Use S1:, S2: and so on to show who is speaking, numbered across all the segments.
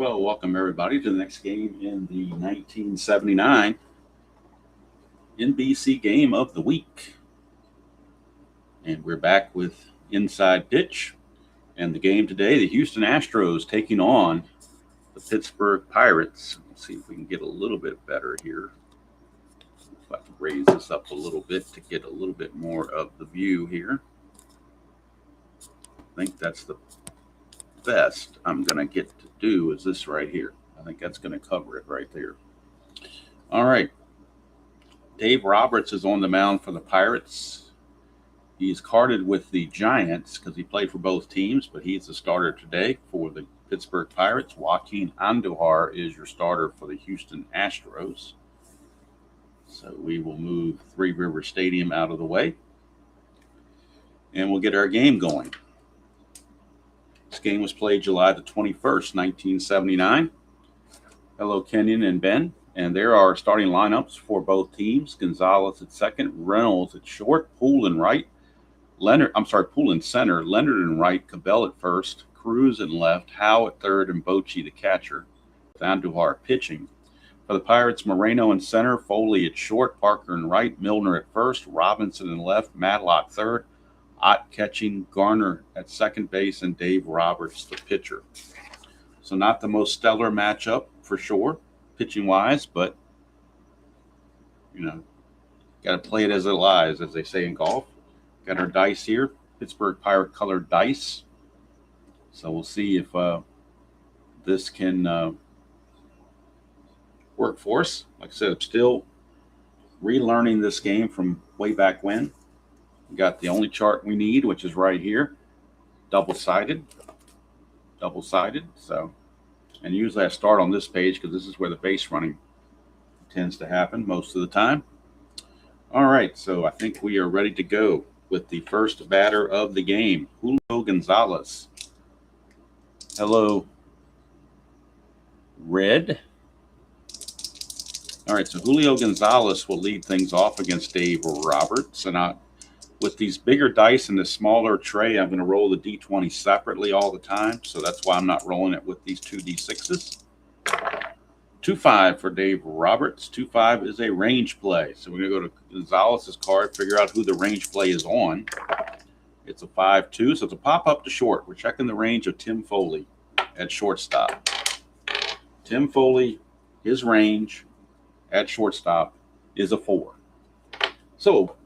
S1: Well, welcome everybody to the next game in the 1979 NBC game of the week. And we're back with Inside Pitch. And the game today, the Houston Astros taking on the Pittsburgh Pirates. Let's see if we can get a little bit better here. If I can raise this up a little bit to get a little bit more of the view here. I think that's the best I'm going to get to do is this right here. I think that's going to cover it right there. All right. Dave Roberts is on the mound for the Pirates. He's carded with the Giants because he played for both teams, but he's the starter today for the Pittsburgh Pirates. Joaquin Andujar is your starter for the Houston Astros. So we will move Three River Stadium out of the way, and we'll get our game going. This game was played July the 21st, 1979. Hello, Kenyon and Ben. And there are starting lineups for both teams. Gonzalez at second, Reynolds at short, Poole in right, Poole in center, Leonard in right, Cabell at first, Cruz in left, Howe at third, and Bochy the catcher, with Andujar pitching. For the Pirates, Moreno in center, Foley at short, Parker in right, Milner at first, Robinson in left, Matlock third, Ott catching, Garner at second base, and Dave Roberts the pitcher. So not the most stellar matchup for sure, pitching-wise, but, got to play it as it lies, as they say in golf. Got our dice here, Pittsburgh Pirate colored dice. So we'll see if this can work for us. Like I said, I'm still relearning this game from way back when. We got the only chart we need, which is right here, double-sided. So, and usually I start on this page because this is where the base running tends to happen most of the time. All right, so I think we are ready to go with the first batter of the game, Julio Gonzalez. Hello, Red. All right, so Julio Gonzalez will lead things off against Dave Roberts, and with these bigger dice in the smaller tray, I'm going to roll the D20 separately all the time. So that's why I'm not rolling it with these two D6s. 2-5 for Dave Roberts. 2-5 is a range play. So we're going to go to Gonzalez's card, figure out who the range play is on. It's a 5-2, so it's a pop up to short. We're checking the range of Tim Foley at shortstop. Tim Foley, his range at shortstop is a 4. So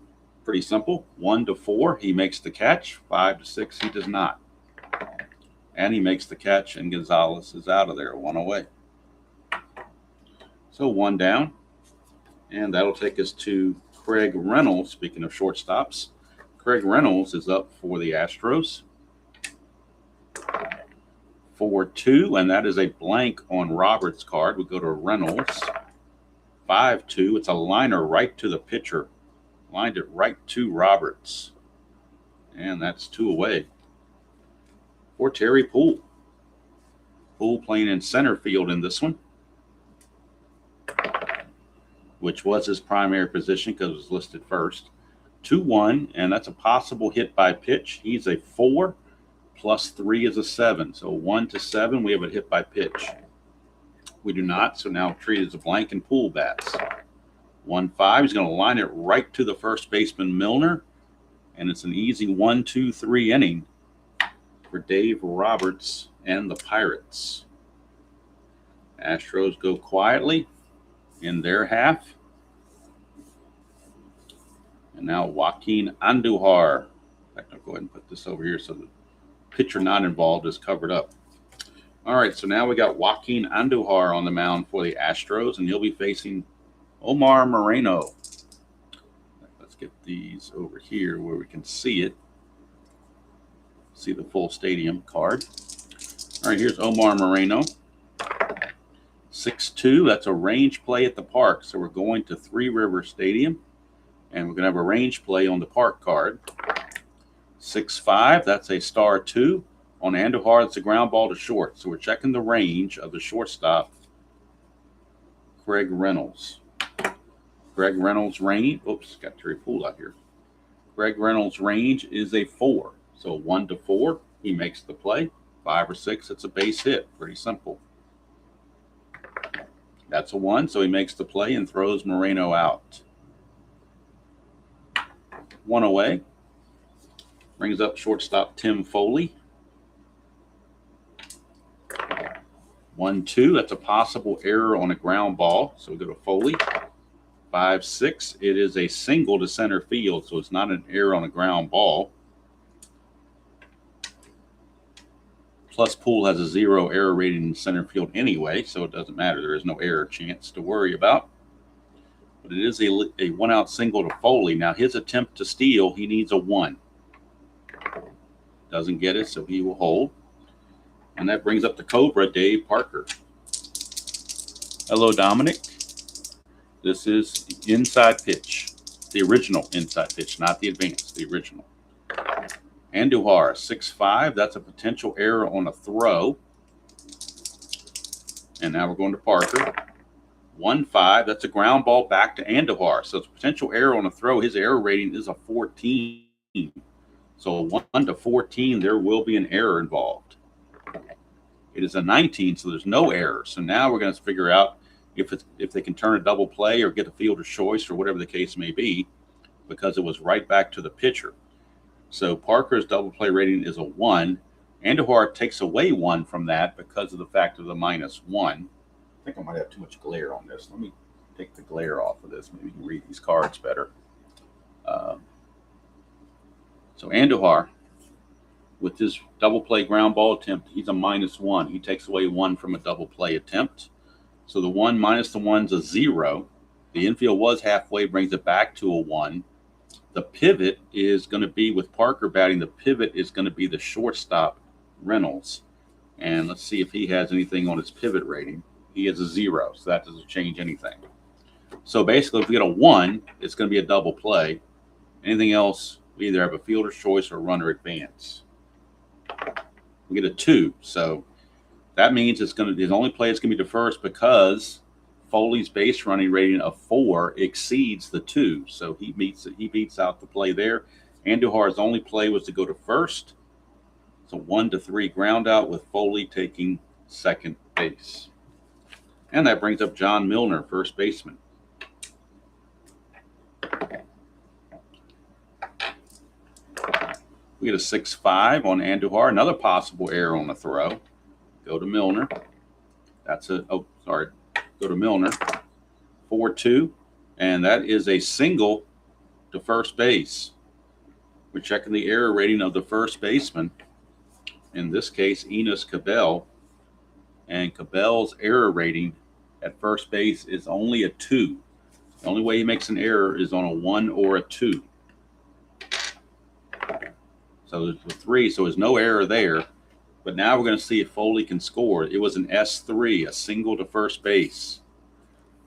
S1: pretty simple. 1 to 4, he makes the catch. 5 to 6, he does not. And he makes the catch, and Gonzalez is out of there, 1 away. So 1 down. And that'll take us to Craig Reynolds. Speaking of shortstops, Craig Reynolds is up for the Astros. 4-2, and that is a blank on Roberts' card. We go to Reynolds. 5-2, it's a liner right to the pitcher. Lined it right to Roberts. And that's 2 away for Terry Poole. Poole playing in center field in this one, which was his primary position because it was listed first. 2-1, and that's a possible hit by pitch. He's a 4, plus 3 is a 7. So 1 to 7, we have a hit by pitch. We do not, so now treat it as a blank and Poole bats. 1-5, he's going to line it right to the first baseman, Milner. And it's an easy 1-2-3 inning for Dave Roberts and the Pirates. Astros go quietly in their half. And now Joaquin Andujar. In fact, I'll go ahead and put this over here so the pitcher not involved is covered up. All right, so now we got Joaquin Andujar on the mound for the Astros, and he'll be facing Omar Moreno. Let's get these over here where we can see it. See the full stadium card. All right, here's Omar Moreno. 6-2, that's a range play at the park. So we're going to Three River Stadium, and we're going to have a range play on the park card. 6-5, that's a star 2. On Andujar, it's a ground ball to short. So we're checking the range of the shortstop, Craig Reynolds. Greg Reynolds' range, got Terry Poole out here. Greg Reynolds' range is a 4. So 1 to 4, he makes the play. 5 or 6, it's a base hit. Pretty simple. That's a 1, so he makes the play and throws Moreno out. 1 away. Brings up shortstop Tim Foley. 1-2. That's a possible error on a ground ball. So we go to Foley. 5-6. It is a single to center field, so it's not an error on a ground ball. Plus, Poole has a 0 error rating in center field anyway, so it doesn't matter. There is no error chance to worry about. But it is a 1-out single to Foley. Now, his attempt to steal, he needs a 1. Doesn't get it, so he will hold. And that brings up the Cobra, Dave Parker. Hello, Dominic. This is the inside pitch, the original inside pitch, not the advanced, the original. Andujar, 6-5. That's a potential error on a throw. And now we're going to Parker. 1-5. That's a ground ball back to Andujar. So it's a potential error on a throw. His error rating is a 14. So 1 to 14, there will be an error involved. It is a 19, so there's no error. So now we're going to figure out if they can turn a double play or get a fielder's choice or whatever the case may be, because it was right back to the pitcher. So Parker's double play rating is a 1. Andujar takes away 1 from that because of the fact of the -1. I think I might have too much glare on this. Let me take the glare off of this. Maybe you can read these cards better. So Andujar, with his double play ground ball attempt, he's a -1. He takes away 1 from a double play attempt. So the 1 minus the 1's a 0. The infield was halfway, brings it back to a 1. The pivot is going to be, with Parker batting, the pivot is going to be the shortstop, Reynolds. And let's see if he has anything on his pivot rating. He has a 0, so that doesn't change anything. So basically, if we get a 1, it's going to be a double play. Anything else, we either have a fielder's choice or runner advance. We get a 2, so that means it's going to, his only play is going to be to first because Foley's base running rating of 4 exceeds the 2, so he beats out the play there. Andujar's only play was to go to first. So 1 to 3 ground out with Foley taking second base. And that brings up John Milner, first baseman. We get a 6-5 on Andujar. Another possible error on the throw. Go to Milner. That's a, oh, sorry. Go to Milner. 4-2. And that is a single to first base. We're checking the error rating of the first baseman. In this case, Enos Cabell. And Cabell's error rating at first base is only a 2. The only way he makes an error is on a 1 or a 2. So there's a 3, so there's no error there. But now we're going to see if Foley can score. It was an S3, a single to first base.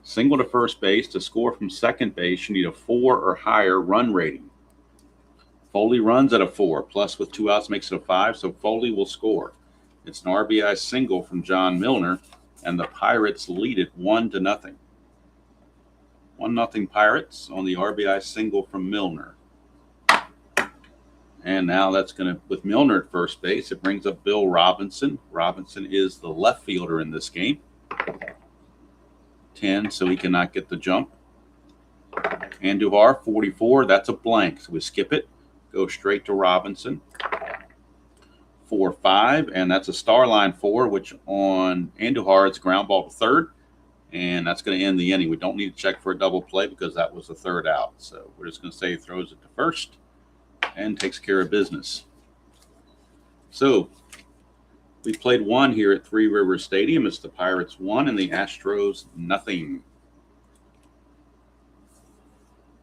S1: Single to first base. To score from second base, you need a 4 or higher run rating. Foley runs at a 4, plus with 2 outs makes it a 5, so Foley will score. It's an RBI single from John Milner, and the Pirates lead it 1-0. 1-0 Pirates on the RBI single from Milner. And now that's going to, with Milner at first base, it brings up Bill Robinson. Robinson is the left fielder in this game. 10, so he cannot get the jump. Andujar, 44, that's a blank, so we skip it. Go straight to Robinson. 4-5, and that's a star line 4, which on Andujar, it's ground ball to third. And that's going to end the inning. We don't need to check for a double play because that was the third out. So we're just going to say he throws it to first and takes care of business. So we played 1 here at Three Rivers Stadium. It's the Pirates 1 and the Astros 0.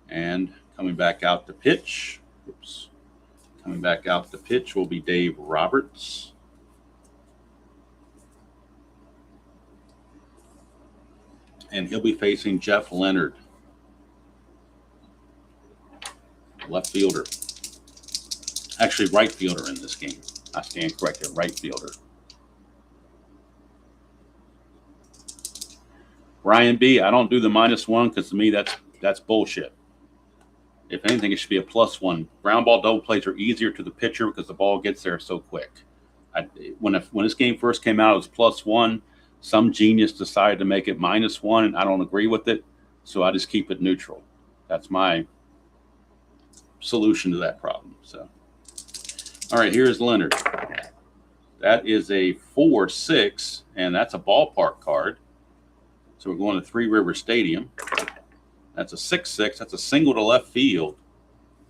S1: And coming back out to pitch. Oops. Coming back out to pitch will be Dave Roberts. And he'll be facing Jeff Leonard, left fielder. Actually, right fielder in this game. I stand corrected, right fielder. Ryan B., I don't do the -1 because to me that's bullshit. If anything, it should be a +1. Ground ball double plays are easier to the pitcher because the ball gets there so quick. When this game first came out, it was +1. Some genius decided to make it -1, and I don't agree with it, so I just keep it neutral. That's my solution to that problem. So, all right, here's Leonard. That is a 4-6, and that's a ballpark card. So we're going to Three River Stadium. That's a 6-6. That's a single to left field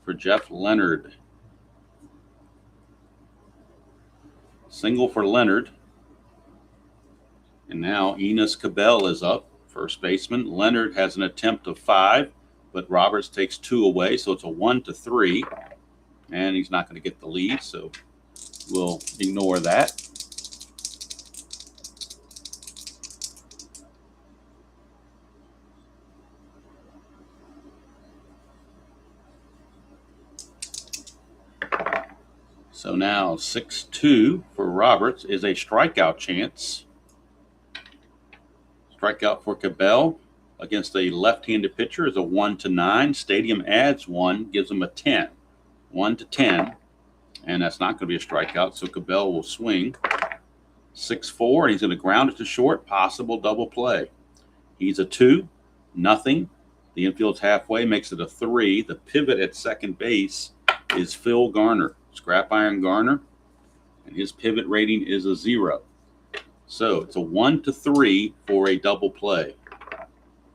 S1: for Jeff Leonard. Single for Leonard. And now Enos Cabell is up, first baseman. Leonard has an attempt of 5, but Roberts takes 2 away, so it's a 1-3. And he's not going to get the lead, so we'll ignore that. So now 6-2 for Roberts is a strikeout chance. Strikeout for Cabell against a left-handed pitcher is a 1-9. Stadium adds 1, gives him a 10. 1-10. And that's not going to be a strikeout, so Cabell will swing. 6-4, and he's going to ground it to short, possible double play. He's a 2, nothing. The infield's halfway, makes it a 3. The pivot at second base is Phil Garner, Scrap Iron Garner, and his pivot rating is a 0. So it's a 1-3 for a double play.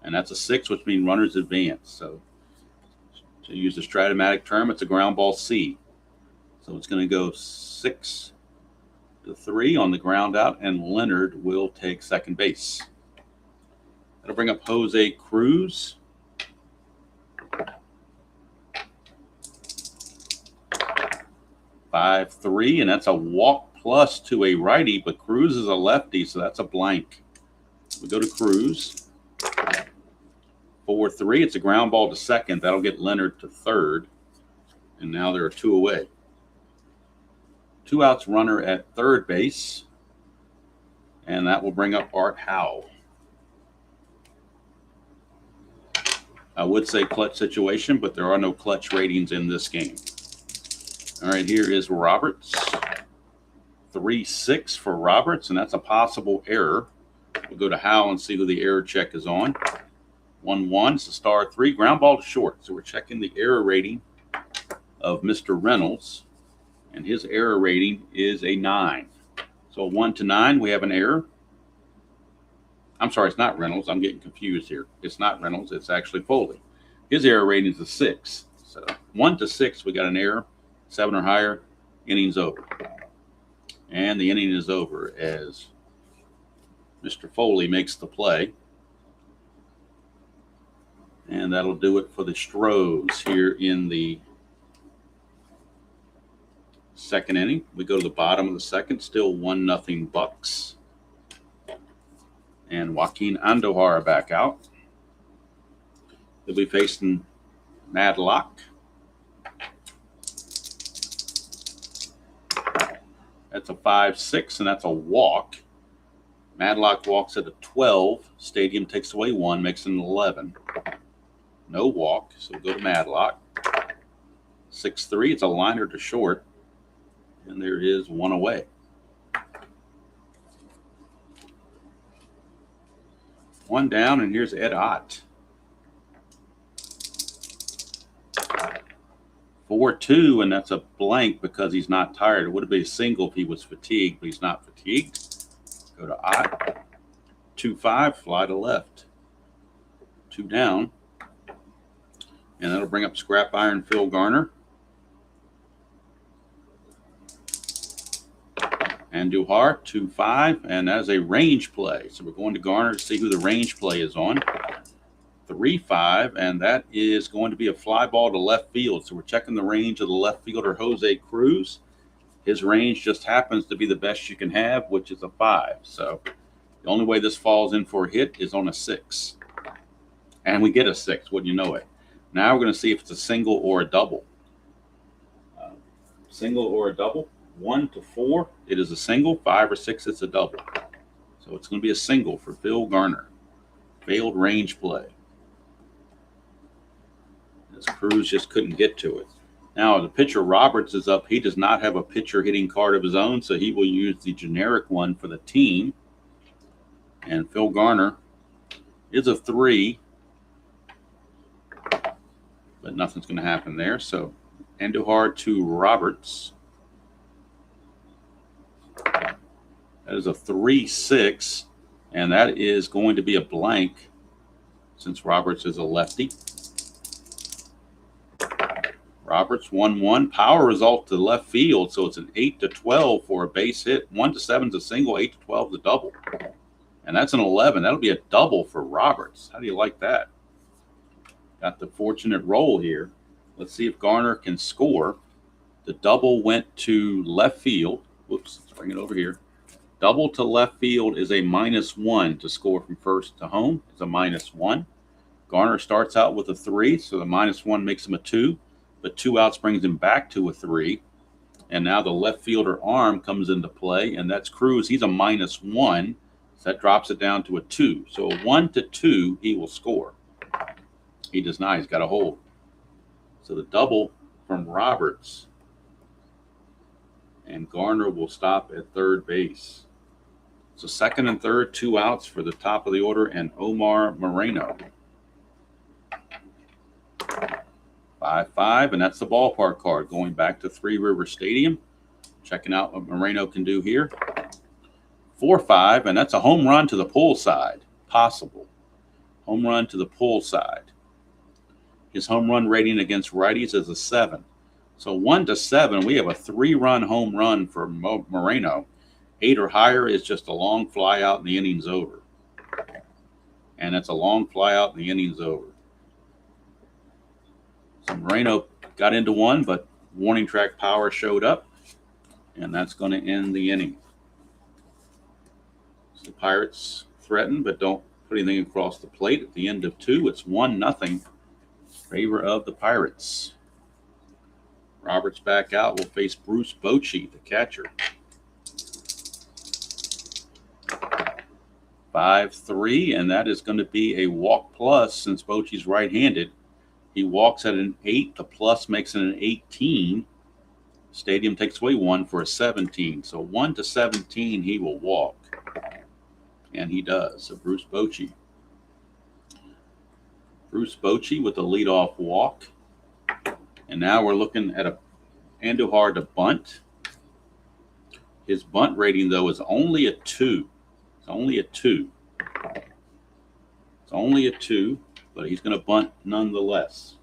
S1: And that's a 6, which means runners advance. So to use the Strat-O-Matic term, it's a ground ball C. So it's going to go 6-3 on the ground out, and Leonard will take second base. That'll bring up Jose Cruz. (5-3), and that's a walk plus to a righty, but Cruz is a lefty, so that's a blank. We go to Cruz. 4-3. It's a ground ball to second. That'll get Leonard to third. And now there are 2 away. 2 outs, runner at third base. And that will bring up Art Howe. I would say clutch situation, but there are no clutch ratings in this game. All right, here is Roberts. 3-6 for Roberts, and that's a possible error. We'll go to Howe and see who the error check is on. 1-1, it's a star 3, ground ball to short. So we're checking the error rating of Mr. Reynolds, and his error rating is a 9. So 1-9, we have an error. I'm sorry, it's not Reynolds. I'm getting confused here. It's not Reynolds. It's actually Foley. His error rating is a 6. So 1-6, we got an error. 7 or higher, inning's over. And the inning is over as Mr. Foley makes the play. And that'll do it for the Stros here in the second inning. We go to the bottom of the second, still 1-0 Bucks. And Joaquin Andujar back out. They'll be facing Madlock. That's a 5-6, and that's a walk. Madlock walks at a 12. Stadium takes away 1, makes it an 11. No walk, so we'll go to Madlock. 6-3, it's a liner to short. And there is 1 away. 1 down, and here's Ed Ott. 4-2, and that's a blank because he's not tired. It would have been a single if he was fatigued, but he's not fatigued. Go to Ott. 2-5, fly to left. 2 down. And that'll bring up Scrap Iron Phil Garner. And Duhar, 2-5, and that is a range play. So we're going to Garner to see who the range play is on. 3-5, and that is going to be a fly ball to left field. So we're checking the range of the left fielder, Jose Cruz. His range just happens to be the best you can have, which is a 5. So the only way this falls in for a hit is on a 6. And we get a 6, wouldn't you know it? Now we're going to see if it's a single or a double. Single or a double. 1-4, it is a single. 5 or 6, it's a double. So it's going to be a single for Phil Garner. Failed range play. As Cruz just couldn't get to it. Now the pitcher Roberts is up. He does not have a pitcher hitting card of his own, so he will use the generic one for the team. And Phil Garner is a 3, but nothing's going to happen there. So Andujar to Roberts. That is a 3-6, and that is going to be a blank since Roberts is a lefty. Roberts 1-1. Power result to left field, so it's an 8-12 for a base hit. 1-7 is a single, 8-12 is a double. And that's an 11. That'll be a double for Roberts. How do you like that? Got the fortunate roll here. Let's see if Garner can score. The double went to left field. Whoops, let's bring it over here. Double to left field is a -1 to score from first to home. It's a -1. Garner starts out with a 3, so the -1 makes him a 2. But 2 outs brings him back to a 3. And now the left fielder arm comes into play, and that's Cruz. He's a -1. So that drops it down to a 2. So a 1-2, he will score. He does not. He's got a hold. So the double from Roberts. And Garner will stop at third base. So second and third, 2 outs for the top of the order, and Omar Moreno. 5-5, and that's the ballpark card. Going back to Three River Stadium. Checking out what Moreno can do here. 4-5, and that's a home run to the pull side. Possible. Home run to the pull side. His home run rating against righties is a 7. So 1-7, we have a 3-run home run for Moreno. 8 or higher is just a long fly out and the inning's over. And it's a long fly out and the inning's over. So Moreno got into one, but warning track power showed up, and that's going to end the inning. So the Pirates threaten, but don't put anything across the plate. At the end of 2, it's 1-0 favor of the Pirates. Roberts back out. Will face Bruce Bochy, the catcher. 5-3, and that is going to be a walk plus since Bochy's right-handed. He walks at an 8. The plus makes it an 18. Stadium takes away 1 for a 17. So 1-17, he will walk. And he does. So Bruce Bochy. Bruce Bochy with the leadoff walk. And now we're looking at a Andujar to bunt. His bunt rating, though, is only a 2. It's only a 2. It's only a 2. But he's going to bunt nonetheless,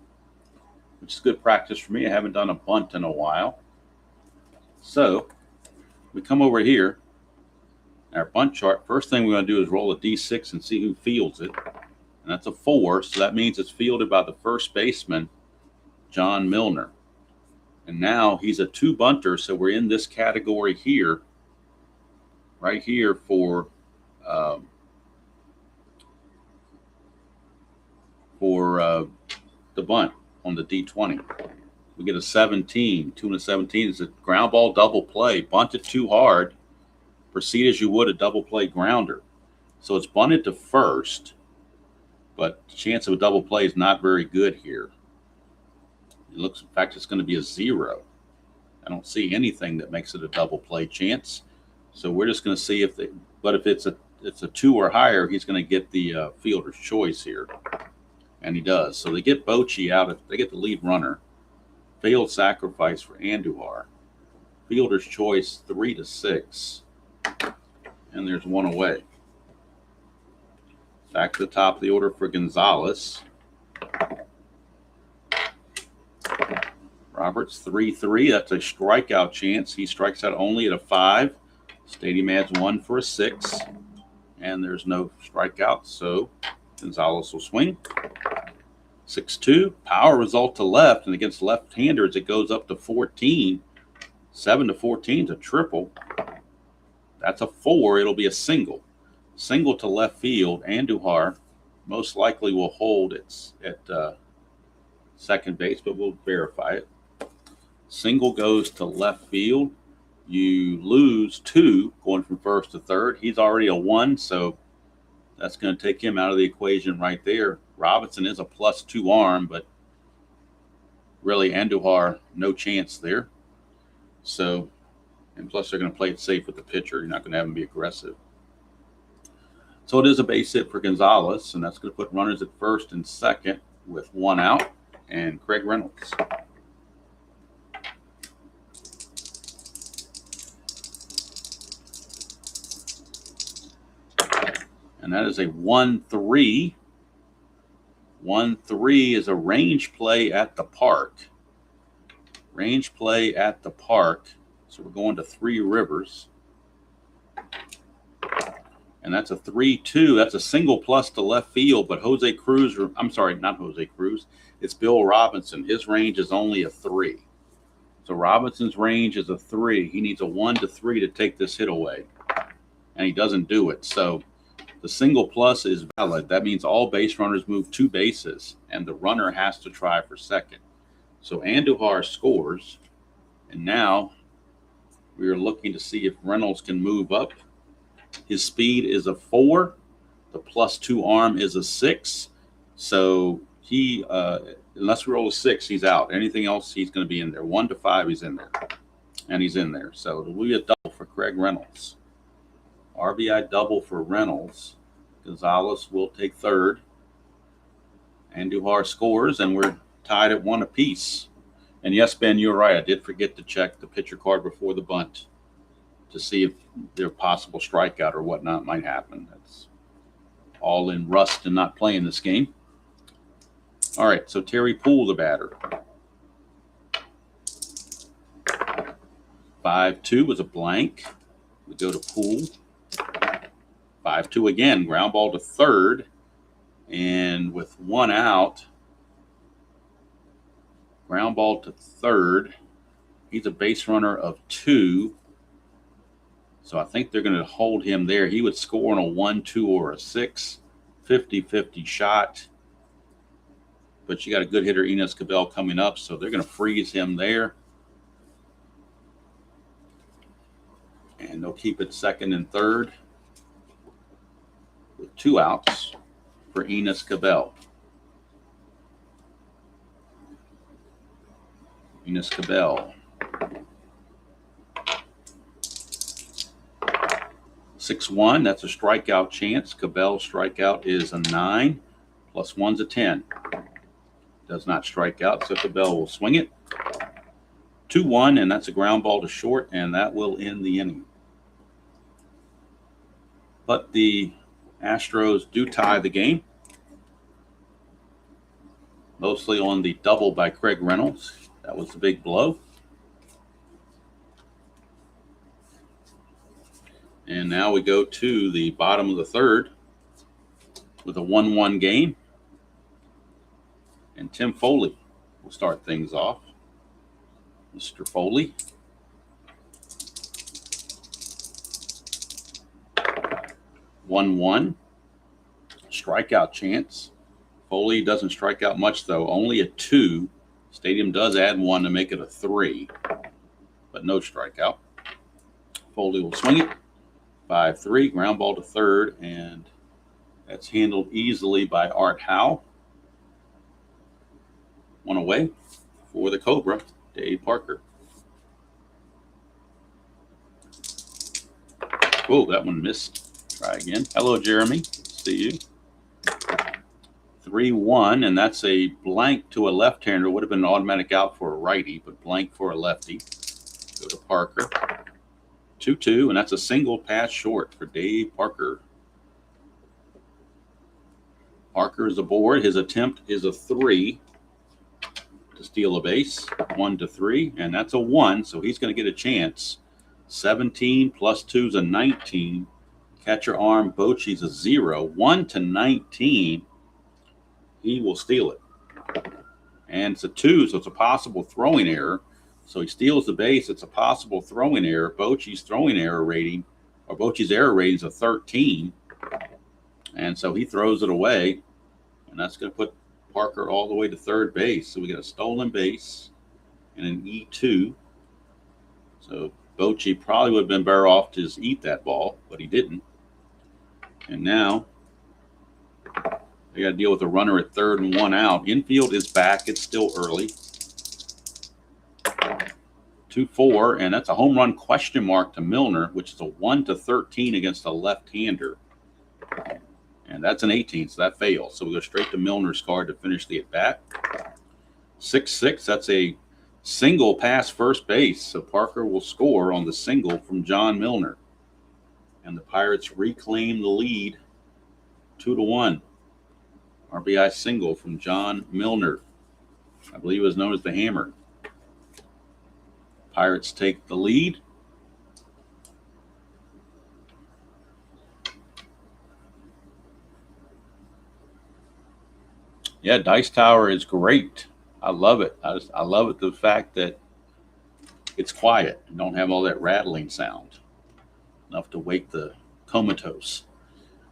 S1: which is good practice for me. I haven't done a bunt in a while. So we come over here, our bunt chart. First thing we're going to do is roll a D6 and see who fields it. And that's a 4, so that means it's fielded by the first baseman, John Milner. And now he's a 2 bunter, so we're in this category here, right here for the bunt on the D20. We get a 17. 2 and a 17 is a ground ball double play. Bunted too hard. Proceed as you would a double play grounder. So it's bunted to first, but the chance of a double play is not very good here. It looks, in fact, it's going to be a 0. I don't see anything that makes it a double play chance. So we're just going to see if they, but if it's a 2 or higher, he's going to get the fielder's choice here. And he does. So they get Bochy out. They get the lead runner. Failed sacrifice for Andujar. Fielder's choice 3-6. And there's 1 away. Back to the top of the order for Gonzalez. Roberts 3-3. That's a strikeout chance. He strikes out only at a 5. Stadium adds 1 for a 6. And there's no strikeouts. So Gonzalez will swing. 6-2. Power result to left, and against left-handers, it goes up to 14. 7-14 is a triple. That's a 4. It'll be a single. Single to left field. Andujar most likely will hold it at second base, but we'll verify it. Single goes to left field. You lose 2 going from first to third. He's already a 1, so that's going to take him out of the equation right there. Robinson is a +2 arm, but really Andujar, no chance there. So, and plus they're going to play it safe with the pitcher. You're not going to have him be aggressive. So it is a base hit for Gonzalez, and that's going to put runners at first and second with 1 out, and Craig Reynolds. And that is a 1-3. 1-3 is a range play at the park. Range play at the park. So we're going to Three Rivers. And that's a 3-2. That's a single plus to left field. But Jose Cruz, I'm sorry, not Jose Cruz. It's Bill Robinson. His range is only a 3. So Robinson's range is a 3. He needs a 1-3 to take this hit away. And he doesn't do it. So the single plus is valid. That means all base runners move 2 bases, and the runner has to try for second. So Andujar scores, and now we are looking to see if Reynolds can move up. His speed is a 4. The +2 arm is a 6. So he, unless we roll a 6, he's out. Anything else, he's going to be in there. 1-5, he's in there, and he's in there. So it will be a double for Craig Reynolds. RBI double for Reynolds. Gonzalez will take third. Andujar scores, and we're tied at 1 apiece. And yes, Ben, you're right. I did forget to check the pitcher card before the bunt to see if their possible strikeout or whatnot might happen. That's all in rust and not playing this game. All right, so Terry Poole, the batter. 5-2 was a blank. We go to Poole. 5-2 again, ground ball to third, and with 1 out, ground ball to third. He's a base runner of 2, so I think they're going to hold him there. He would score on a 1, 2, or a 6, 50-50 shot, but you got a good hitter, Enos Cabell, coming up, so they're going to freeze him there, and they'll keep it second and third with 2 outs for Enos Cabell. Enos Cabell. 6-1, that's a strikeout chance. Cabell's strikeout is a 9, +1's a 10. Does not strike out, so Cabell will swing it. 2-1, and that's a ground ball to short, and that will end the inning. But the Astros do tie the game, mostly on the double by Craig Reynolds. That was the big blow. And now we go to the bottom of the third with a 1-1 game. And Tim Foley will start things off. Mr. Foley. 1-1. Strikeout chance. Foley doesn't strike out much, though. Only a 2. Stadium does add 1 to make it a 3, but no strikeout. Foley will swing it. 5-3, ground ball to third, and that's handled easily by Art Howe. 1 away for the Cobra, Dave Parker. Oh, that one missed. Try again. Hello, Jeremy. See you. 3-1, and that's a blank to a left-hander. Would have been an automatic out for a righty, but blank for a lefty. Go to Parker. 2-2, and that's a single pass short for Dave Parker. Parker is aboard. His attempt is a 3 to steal a base. 1-3, and that's a 1, so he's going to get a chance. 17 + 2 is a 19. Catcher arm, Bochy's a 0. 1-19. He will steal it. And it's a 2, so it's a possible throwing error. So he steals the base. It's a possible throwing error. Bochy's throwing error rating, or Bochy's error rating is a 13. And so he throws it away. And that's going to put Parker all the way to third base. So we get a stolen base and an E2. So Bochy probably would have been better off to just eat that ball, but he didn't. And now they got to deal with a runner at third and 1 out. Infield is back. It's still early. 2-4, and that's a home run question mark to Milner, which is a 1-13 against a left-hander. And that's an 18, so that fails. So we go straight to Milner's card to finish the at-bat. 6-6, that's a single past first base. So Parker will score on the single from John Milner. And the Pirates reclaim the lead 2-1. RBI single from John Milner. I believe it was known as the Hammer. Pirates take the lead. Yeah, Dice Tower is great. I love it. I love it, the fact that it's quiet and don't have all that rattling sound. Enough to wake the comatose.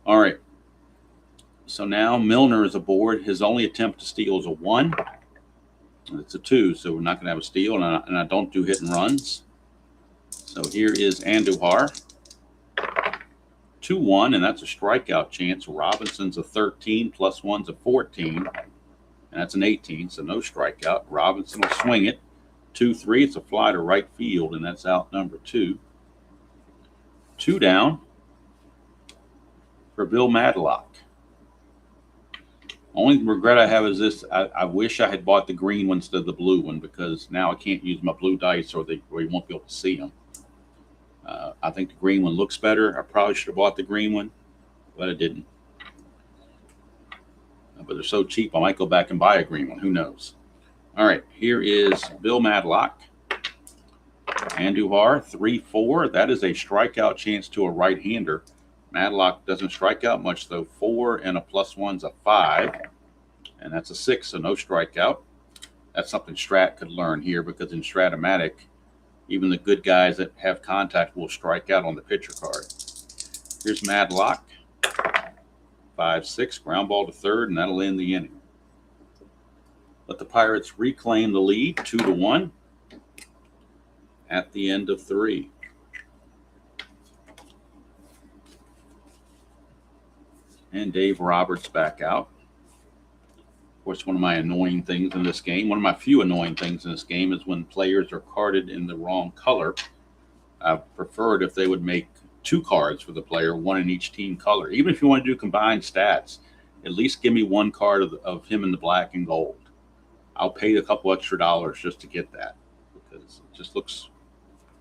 S1: All right. So now Milner is aboard. His only attempt to steal is a 1. It's a 2, so we're not going to have a steal, and I don't do hit and runs. So here is Andujar. 2-1, and that's a strikeout chance. Robinson's a 13, plus 1's a 14, and that's an 18, so no strikeout. Robinson will swing it. 2-3, it's a fly to right field, and that's out number 2. 2 down for Bill Madlock. Only regret I have is this. I wish I had bought the green one instead of the blue one, because now I can't use my blue dice or you won't be able to see them. I think the green one looks better. I probably should have bought the green one, but I didn't. But they're so cheap, I might go back and buy a green one. Who knows? All right, here is Bill Madlock. Andujar, 3-4. That is a strikeout chance to a right-hander. Madlock doesn't strike out much, though. 4 and a plus 1's a 5. And that's a 6, so no strikeout. That's something Strat could learn here, because in Strat-O-Matic, even the good guys that have contact will strike out on the pitcher card. Here's Madlock. 5-6, ground ball to third, and that'll end the inning. Let the Pirates reclaim the lead, 2-1, at the end of 3. And Dave Roberts back out. Of course, one of my annoying things in this game, one of my few annoying things in this game, is when players are carded in the wrong color. I preferred if they would make 2 cards for the player, 1 in each team color. Even if you want to do combined stats, at least give me 1 card of him in the black and gold. I'll pay a couple extra dollars just to get that, because it just looks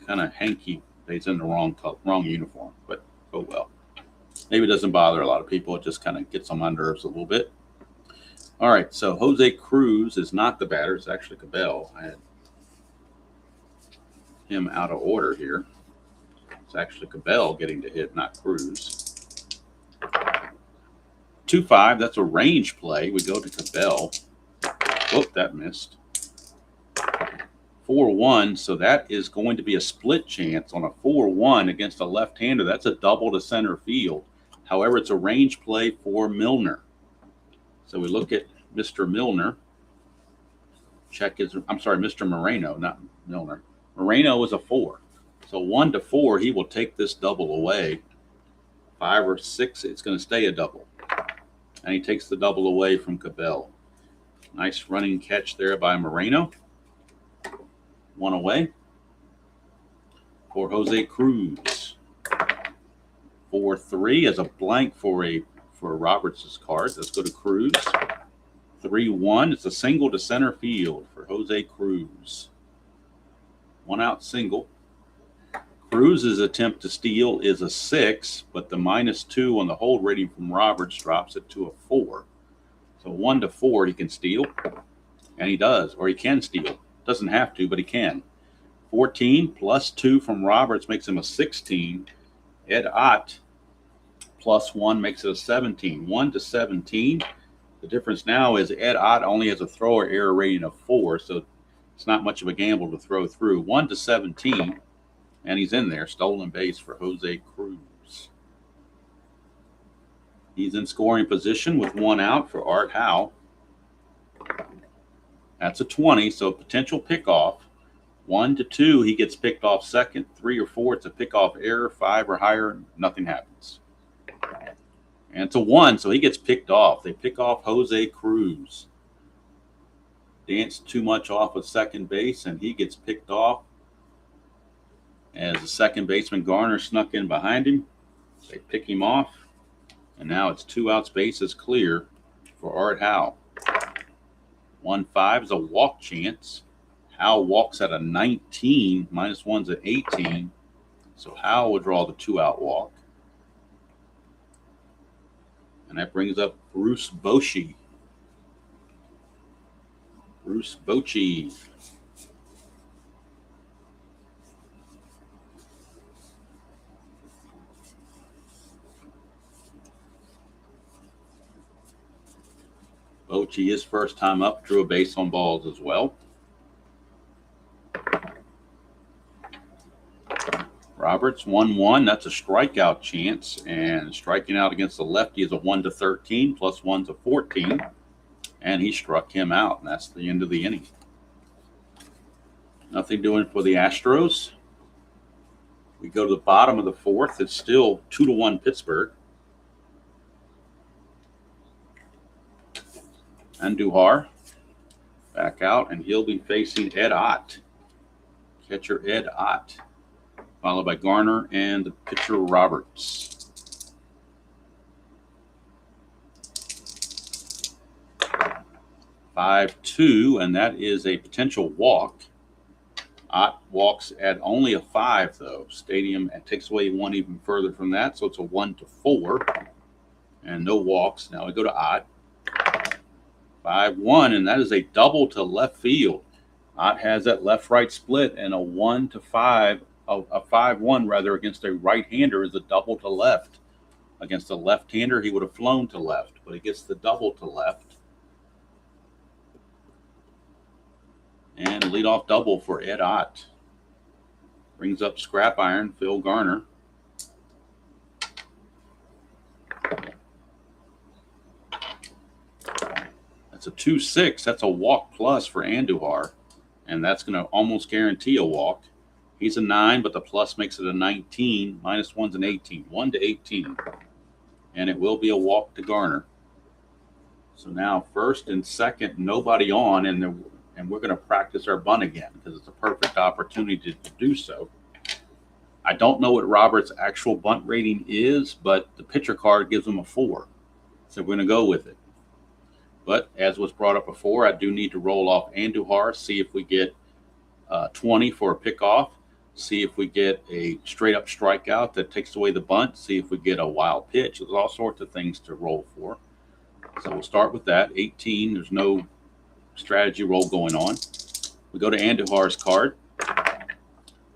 S1: kind of hanky. He's in the wrong uniform, but oh well. Maybe it doesn't bother a lot of people. It just kind of gets on my nerves a little bit. All right, so Jose Cruz is not the batter. It's actually Cabell. I had him out of order here. It's actually Cabell getting to hit, not Cruz. 2-5, that's a range play. We go to Cabell. Whoop, that missed. 4-1, so that is going to be a split chance on a 4-1 against a left-hander. That's a double to center field. However, it's a range play for Milner. So we look at Mr. Milner. Mr. Moreno, not Milner. Moreno was a 4. So 1-4, he will take this double away. 5 or 6, it's going to stay a double. And he takes the double away from Cabell. Nice running catch there by Moreno. 1 away for Jose Cruz. 4-3 as a blank for Roberts' card. Let's go to Cruz. 3-1. It's a single to center field for Jose Cruz. 1 out single. Cruz's attempt to steal is a 6, but the -2 on the hold rating from Roberts drops it to a 4. So 1-4, he can steal, and he does, or he can steal. Doesn't have to, but he can. 14 plus 2 from Roberts makes him a 16. Ed Ott plus 1 makes it a 17. 1-17. The difference now is Ed Ott only has a thrower error rating of 4, so it's not much of a gamble to throw through. 1-17, and he's in there. Stolen base for Jose Cruz. He's in scoring position with 1 out for Art Howe. That's a 20, so potential pickoff. 1-2, he gets picked off second. 3 or 4, it's a pickoff error. 5 or higher, nothing happens. And it's a 1, so he gets picked off. They pick off Jose Cruz. Danced too much off of second base, and he gets picked off. As the second baseman Garner snuck in behind him, they pick him off. And now it's 2 outs, bases clear for Art Howe. 1-5 is a walk chance. Howe walks at a 19, -1's at 18. So Howe will draw the 2-out walk. And that brings up Bruce Bochy. Bruce Bochy. Bochy, his first time up, drew a base on balls as well. Roberts, 1-1. That's a strikeout chance. And striking out against the lefty is a 1-13, +1's a 14. And he struck him out. And that's the end of the inning. Nothing doing for the Astros. We go to the bottom of the 4th. It's still 2-1 Pittsburgh. Andujar back out, and he'll be facing Ed Ott. Catcher Ed Ott, followed by Garner and the pitcher Roberts. (5-2), and that is a potential walk. Ott walks at only a 5, though. Stadium takes away 1 even further from that, so it's a 1-4, and no walks. Now we go to Ott. 5-1, and that is a double to left field. Ott has that left-right split, and a 1-5, a 5-1 rather, against a right-hander is a double to left. Against a left-hander, he would have flown to left, but he gets the double to left. And a leadoff double for Ed Ott. Brings up scrap iron, Phil Garner. That's a 2-6. That's a walk plus for Andujar, and that's going to almost guarantee a walk. He's a 9, but the plus makes it a 19. -1's an 18. 1-18, and it will be a walk to Garner. So now first and second, nobody on, and we're going to practice our bunt again because it's a perfect opportunity to do so. I don't know what Roberts' actual bunt rating is, but the pitcher card gives him a 4, so we're going to go with it. But as was brought up before, I do need to roll off Andujar, see if we get 20 for a pickoff, see if we get a straight-up strikeout that takes away the bunt, see if we get a wild pitch. There's all sorts of things to roll for. So we'll start with that. 18, there's no strategy roll going on. We go to Andujar's card.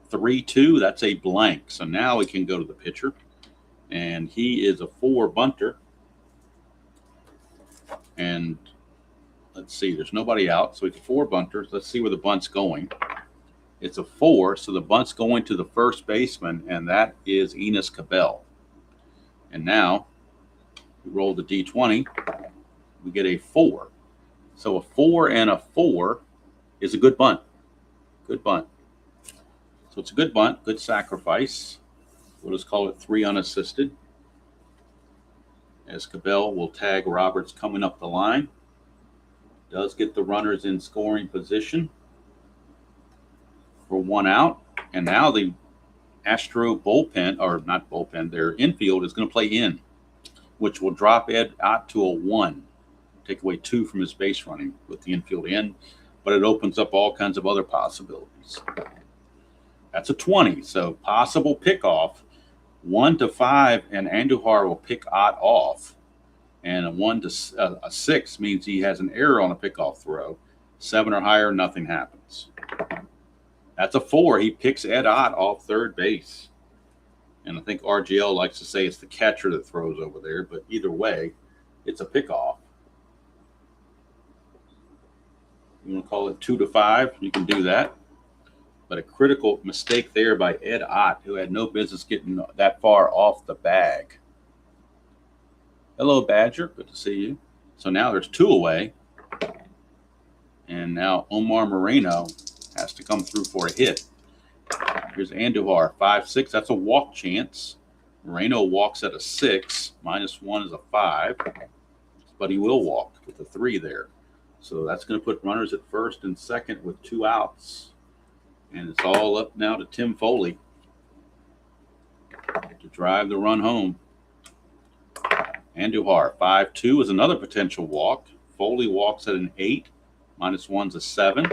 S1: 3-2, that's a blank. So now we can go to the pitcher. And he is a 4 bunter. And let's see, there's nobody out, so it's 4 bunters. Let's see where the bunt's going. It's a 4, so the bunt's going to the first baseman, and that is Enos Cabell. And now we roll the D20. We get a 4. So a 4 and a 4 is a good bunt. Good bunt. So it's a good bunt, good sacrifice. We'll just call it 3 unassisted. As Cabell will tag Roberts coming up the line. Does get the runners in scoring position for 1 out. And now the Astro bullpen, or not bullpen, their infield is going to play in, which will drop Ed Ott to a 1. Take away 2 from his base running with the infield in, but it opens up all kinds of other possibilities. That's a 20, so possible pickoff. 1-5, and Andujar will pick Ott off. And a 6 means he has an error on a pickoff throw. 7 or higher, nothing happens. That's a 4. He picks Ed Ott off third base. And I think RGL likes to say it's the catcher that throws over there, but either way, it's a pickoff. You want to call it 2-5, you can do that. But a critical mistake there by Ed Ott, who had no business getting that far off the bag. Hello, Badger. Good to see you. So now there's 2 away. And now Omar Moreno has to come through for a hit. Here's Andujar, 5-6. That's a walk chance. Moreno walks at a 6. -1 is a 5. But he will walk with a 3 there. So that's going to put runners at first and second with 2 outs. And it's all up now to Tim Foley to drive the run home. Andujar, 5-2 is another potential walk. Foley walks at an 8. -1's a 7.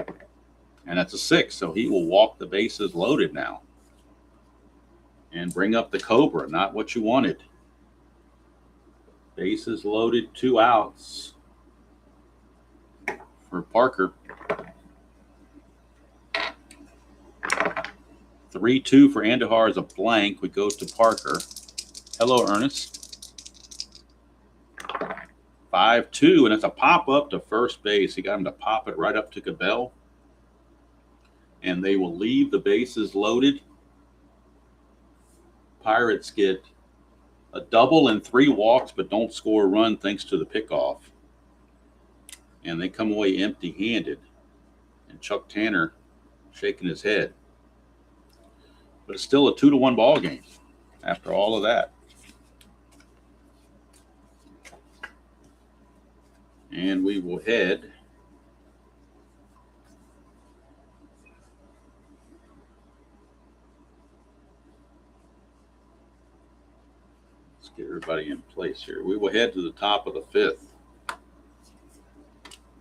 S1: And that's a 6. So he will walk the bases loaded now. And bring up the Cobra, not what you wanted. Bases loaded, 2 outs for Parker. 3-2 for Andujar is a blank. We go to Parker. Hello, Ernest. 5-2, and it's a pop-up to first base. He got him to pop it right up to Cabell. And they will leave the bases loaded. Pirates get a double and 3 walks, but don't score a run thanks to the pickoff. And they come away empty-handed. And Chuck Tanner shaking his head. But it's still a 2-1 ball game after all of that. And we will head let's get everybody in place here. We will head to the top of the 5th.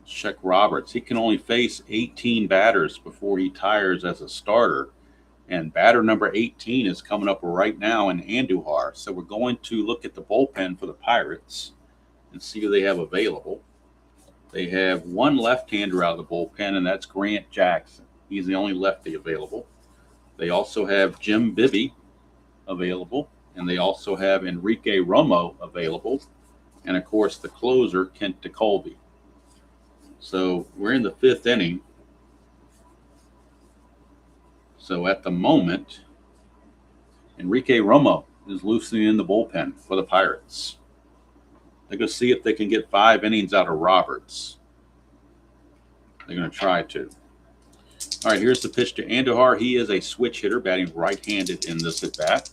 S1: Check Roberts. He can only face 18 batters before he tires as a starter. And batter number 18 is coming up right now in Andujar. So we're going to look at the bullpen for the Pirates and see who they have available. They have one left-hander out of the bullpen, and that's Grant Jackson. He's the only lefty available. They also have Jim Bibby available, and they also have Enrique Romo available, and, of course, the closer, Kent DeColby. So we're in the 5th inning. So at the moment, Enrique Romo is loosening in the bullpen for the Pirates. They're going to see if they can get 5 innings out of Roberts. They're going to try to. All right, here's the pitch to Andujar. He is a switch hitter, batting right-handed in this at-bat.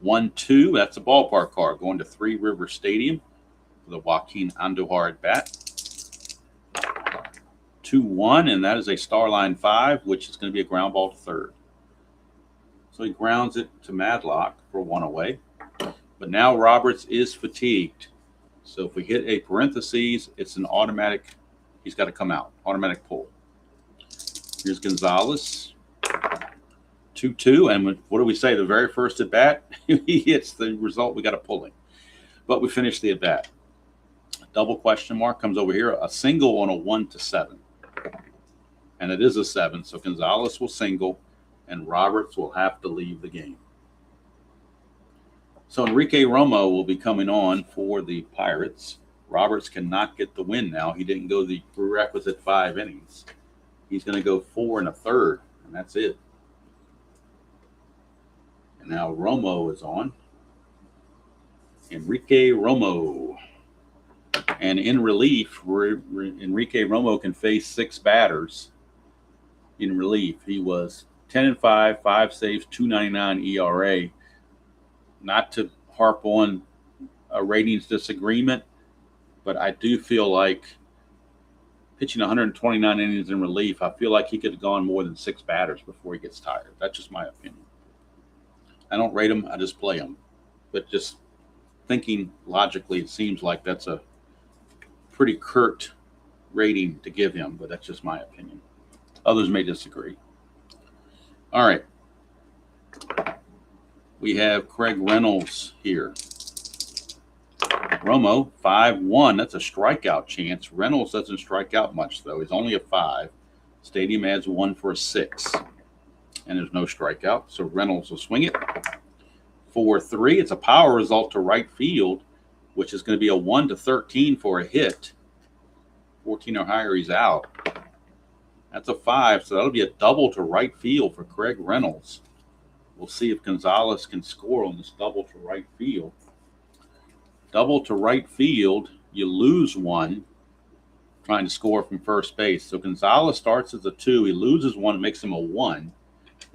S1: 1-2, that's a ballpark card going to Three River Stadium for the Joaquin Andujar at-bat. 2-1, and that is a Starline 5, which is going to be a ground ball to third. So he grounds it to Madlock for 1 away. But now Roberts is fatigued. So if we hit a parentheses, it's an automatic. He's got to come out. Automatic pull. Here's Gonzalez. 2-2. And what do we say? The very first at bat, he hits the result. We got to pull him. But we finish the at bat. Double question mark comes over here. A single on a 1-7. And it is a 7. So Gonzalez will single, and Roberts will have to leave the game. So Enrique Romo will be coming on for the Pirates. Roberts cannot get the win now. He didn't go the prerequisite 5 innings. He's going to go 4 1/3, and that's it. And now Romo is on. Enrique Romo. And in relief, Enrique Romo can face 6 batters in relief. He was 10-5, 5 saves, 2.99 ERA. Not to harp on a ratings disagreement, but I do feel like pitching 129 innings in relief, I feel like he could have gone more than 6 batters before he gets tired. That's just my opinion. I don't rate him, I just play him. But just thinking logically, it seems like that's a pretty curt rating to give him, but that's just my opinion. Others may disagree. All right. We have Craig Reynolds here. Romo, 5-1. That's a strikeout chance. Reynolds doesn't strike out much, though. He's only a 5. Stadium adds 1 for a 6. And there's no strikeout, so Reynolds will swing it. 4-3. It's a power result to right field, which is going to be a 1-13 for a hit. 14 or higher, he's out. That's a 5, so that'll be a double to right field for Craig Reynolds. We'll see if Gonzalez can score on this double to right field. Double to right field, you lose 1 trying to score from first base. So Gonzalez starts as a 2. He loses 1, makes him a 1.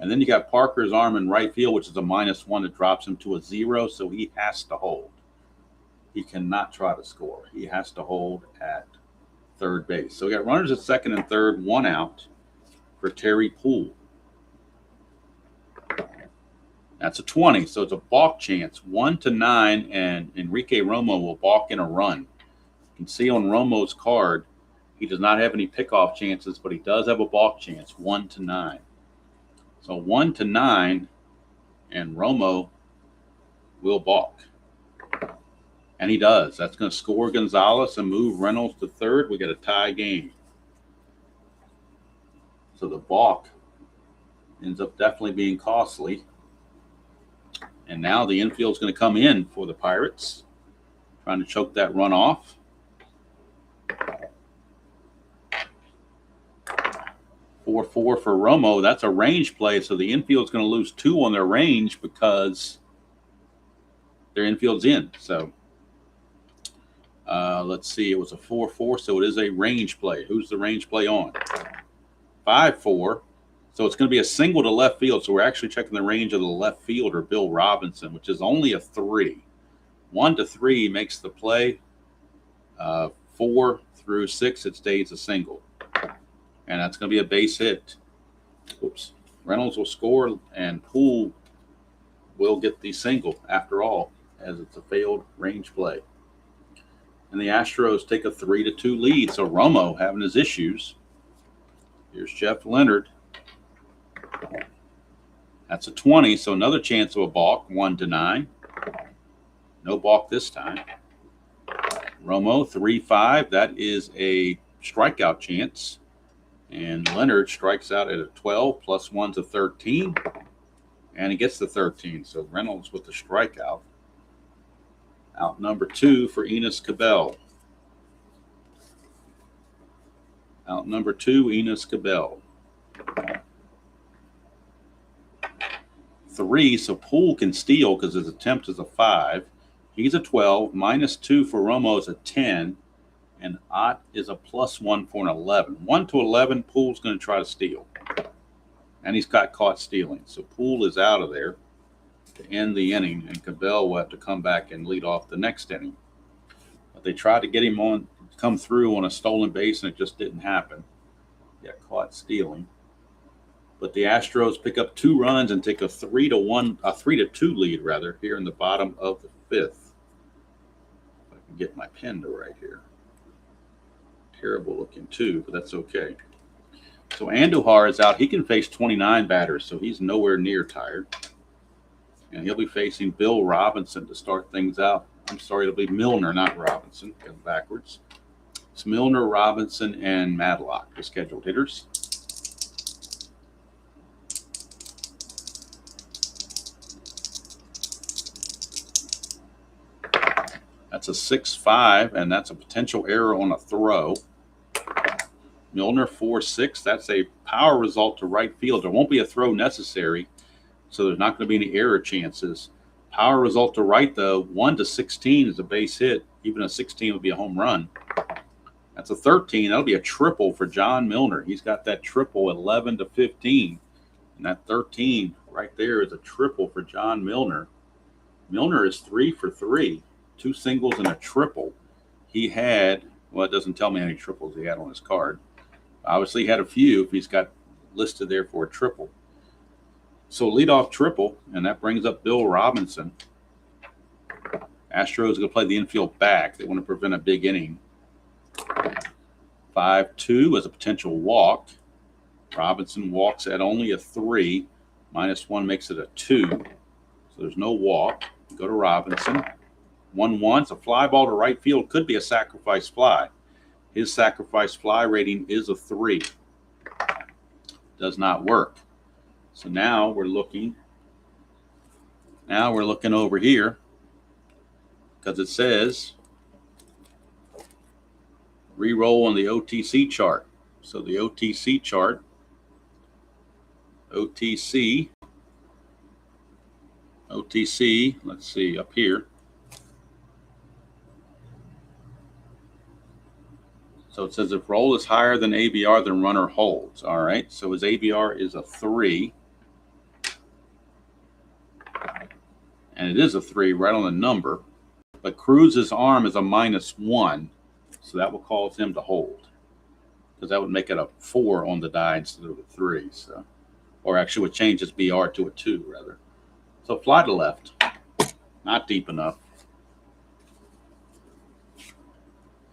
S1: And then you got Parker's arm in right field, which is a -1 that drops him to a 0. So he has to hold. He cannot try to score. He has to hold at third base. So we got runners at second and third, 1 out for Terry Poole. That's a 20. So it's a balk chance, 1-9, and Enrique Romo will balk in a run. You can see on Romo's card, he does not have any pickoff chances, but he does have a balk chance, 1-9. So 1-9, and Romo will balk. And he does. That's going to score Gonzalez and move Reynolds to third. We get a tie game. So the balk ends up definitely being costly. And now the infield's going to come in for the Pirates, trying to choke that run off. 4-4 for Romo. That's a range play, so the infield's going to lose 2 on their range because their infield's in. So let's see. It was a 4-4, so it is a range play. Who's the range play on? 5-4. So it's going to be a single to left field. So we're actually checking the range of the left fielder, Bill Robinson, which is only a 3. 1-3 makes the play. 4 through 6, it stays a single. And that's going to be a base hit. Oops. Reynolds will score, and Poole will get the single after all, as it's a failed range play. And the Astros take a 3-2 lead. So Romo having his issues. Here's Jeff Leonard. That's a 20, so another chance of a balk, 1-9. No balk this time. Romo, 3-5. That is a strikeout chance. And Leonard strikes out at a 12, plus 1's a 13. And he gets the 13, so Reynolds with the strikeout. Out number 2 for Enos Cabell. Out number 2, Enos Cabell. 3, so Poole can steal because his attempt is a 5. He's a 12. -2 for Romo is a 10. And Ott is a +1 for an 11. 1-11, Poole's going to try to steal. And he's got caught stealing. So Poole is out of there to end the inning. And Cabell will have to come back and lead off the next inning. But they tried to get him on, come through on a stolen base, and it just didn't happen. He got caught stealing. But the Astros pick up 2 runs and take a 3-2 lead rather, here in the bottom of the 5th. If I can get my pen to right here. Terrible looking too, but that's okay. So Andujar is out. He can face 29 batters, so he's nowhere near tired. And he'll be facing Bill Robinson to start things out. I'm sorry, it'll be Milner, not Robinson. Going backwards. It's Milner, Robinson, and Madlock, the scheduled hitters. That's a 6-5, and that's a potential error on a throw. Milner 4-6. That's a power result to right field. There won't be a throw necessary, so there's not going to be any error chances. Power result to right, though, 1-16 is a base hit. Even a 16 would be a home run. That's a 13. That'll be a triple for John Milner. He's got that triple 11-15. And that 13 right there is a triple for John Milner. Milner is 3 for 3. 2 singles and a triple. He had, well, it doesn't tell me how many triples he had on his card. Obviously, he had a few if he's got listed there for a triple. So leadoff triple, and that brings up Bill Robinson. Astros are going to play the infield back. They want to prevent a big inning. 5-2 is a potential walk. Robinson walks at only a 3. -1 makes it a 2. So there's no walk. Go to Robinson. 1-1. It's a fly ball to right field. Could be a sacrifice fly. His sacrifice fly rating is a 3. Does not work. So now we're looking. Now we're looking over here because it says re-roll on the OTC chart. So the OTC chart, OTC, let's see up here. So it says if roll is higher than ABR, then runner holds. All right. So his ABR is a 3. And it is a 3 right on the number. But Cruz's arm is a -1. So that will cause him to hold. Because that would make it a 4 on the die instead of a 3. So, or actually would change his BR to a 2 rather. So fly to left. Not deep enough.